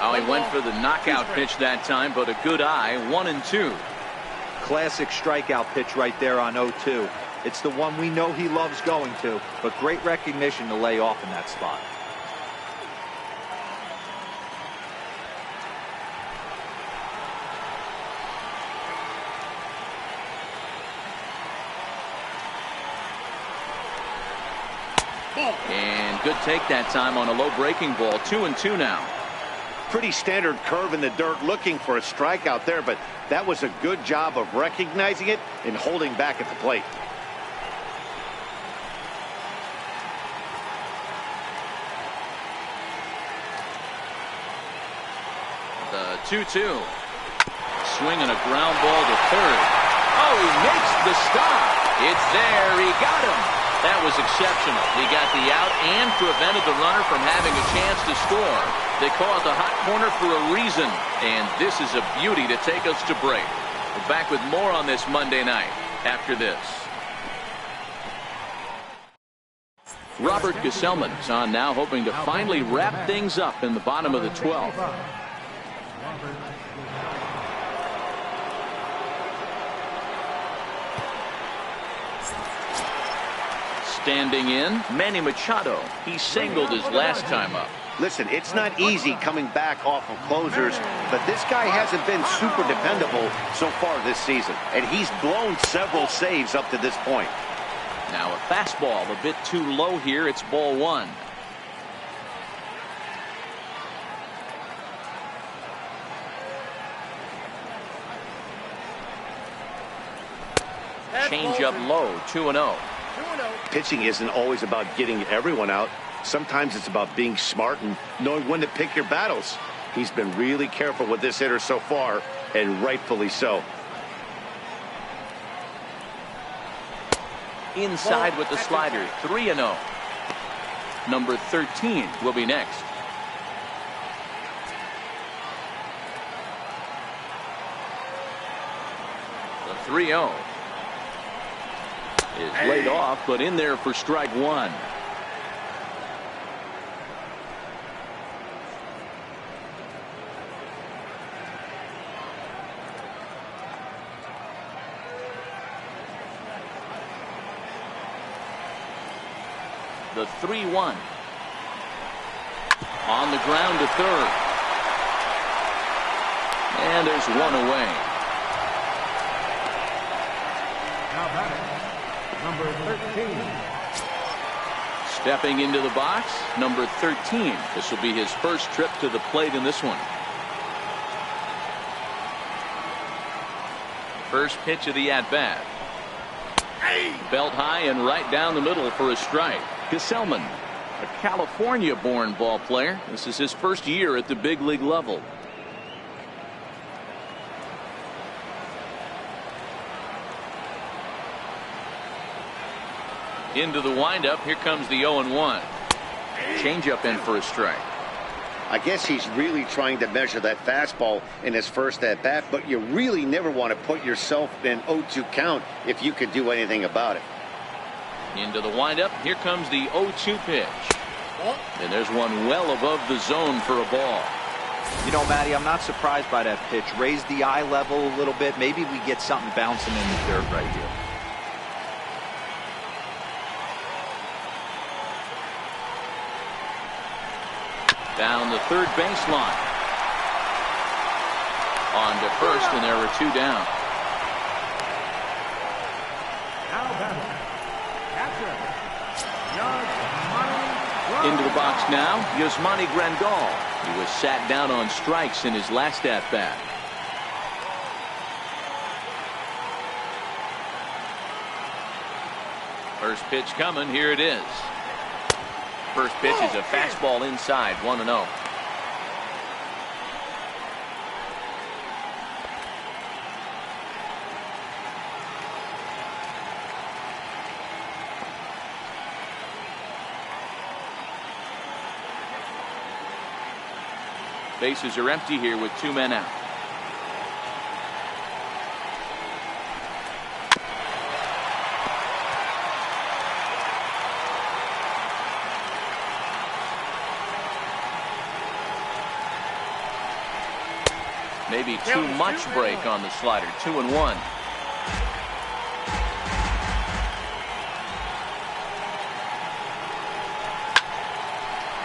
Oh, he went for the knockout pitch that time, but a good eye. 1-2. Classic strikeout pitch right there on 0-2. It's the one we know he loves going to, but great recognition to lay off in that spot. And good take that time on a low breaking ball. 2-2 now. Pretty standard curve in the dirt, looking for a strikeout there, but that was a good job of recognizing it and holding back at the plate. The 2-2. Swinging a ground ball to third. Oh, he makes the stop. It's there. He got him. That was exceptional. He got the out and prevented the runner from having a chance to score. They call it the hot corner for a reason. And this is a beauty to take us to break. We're back with more on this Monday night after this. Robert Gesellman is on now, hoping to finally wrap things up in the bottom of the 12th. Standing in, Manny Machado. He singled his last time up. Listen, it's not easy coming back off of closers, but this guy hasn't been super dependable so far this season, and he's blown several saves up to this point. Now a fastball a bit too low here. It's ball 1. Change up low. 2-0. Pitching isn't always about getting everyone out. Sometimes it's about being smart and knowing when to pick your battles. He's been really careful with this hitter so far, and rightfully so. Inside with the slider. 3-0. Number 13 will be next. The 3-0 is laid off, but in there for strike 1. The 3-1. On the ground to third. And there's one away. Now batting, number 13. Stepping into the box, number 13. This will be his first trip to the plate in this one. First pitch of the at-bat. Belt high and right down the middle for a strike. Gesellman, a California-born ball player. This is his first year at the big league level. Into the windup. Here comes the 0-1. Changeup in for a strike. I guess he's really trying to measure that fastball in his first at-bat, but you really never want to put yourself in 0-2 count if you could do anything about it. Into the windup. Here comes the 0-2 pitch. And there's one well above the zone for a ball. You know, Matty, I'm not surprised by that pitch. Raise the eye level a little bit. Maybe we get something bouncing in the third right here. Down the third baseline. On to first, and there were two down. Now batting, catcher, Yasmani. Into the box now, Yasmani Grandal. He was sat down on strikes in his last at-bat. First pitch coming. Here it is. First pitch is a fastball inside, 1-0. Bases are empty here with two men out. Maybe too much break on the slider. 2-1.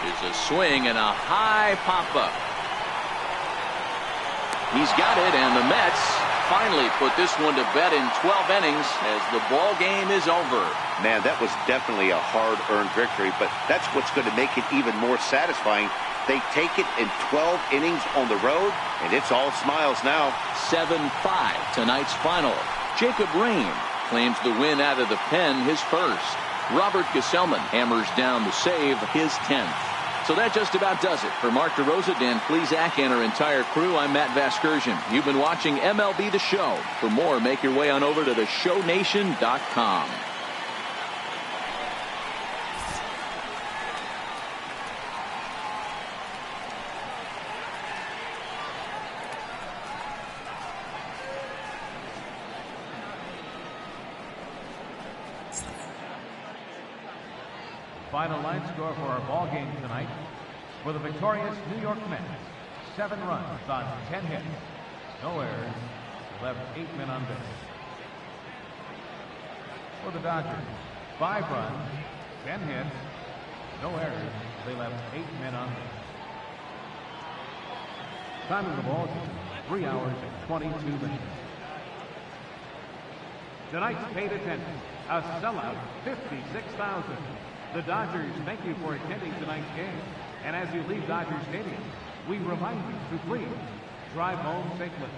Here's a swing and a high pop-up. He's got it, and the Mets finally put this one to bed in 12 innings as the ball game is over. Man, that was definitely a hard-earned victory, but that's what's going to make it even more satisfying. They take it in 12 innings on the road, and it's all smiles now. 7-5 tonight's final. Jacob Rain claims the win out of the pen, his first. Robert Gesellman hammers down the save, his 10th. So that just about does it. For Mark DeRosa, Dan Plesac, and our entire crew, I'm Matt Vasgersian. You've been watching MLB The Show. For more, make your way on over to theshownation.com. Final line score for our ball game tonight. For the victorious New York Mets, 7 runs on 10 hits. No errors. Left 8 men on base. For the Dodgers, 5 runs, 10 hits. No errors. They left 8 men on base. Time of the ball game, 3 hours and 22 minutes. Tonight's paid attendance, a sellout, 56,000. The Dodgers thank you for attending tonight's game. And as you leave Dodger Stadium, we remind you to please drive home safely.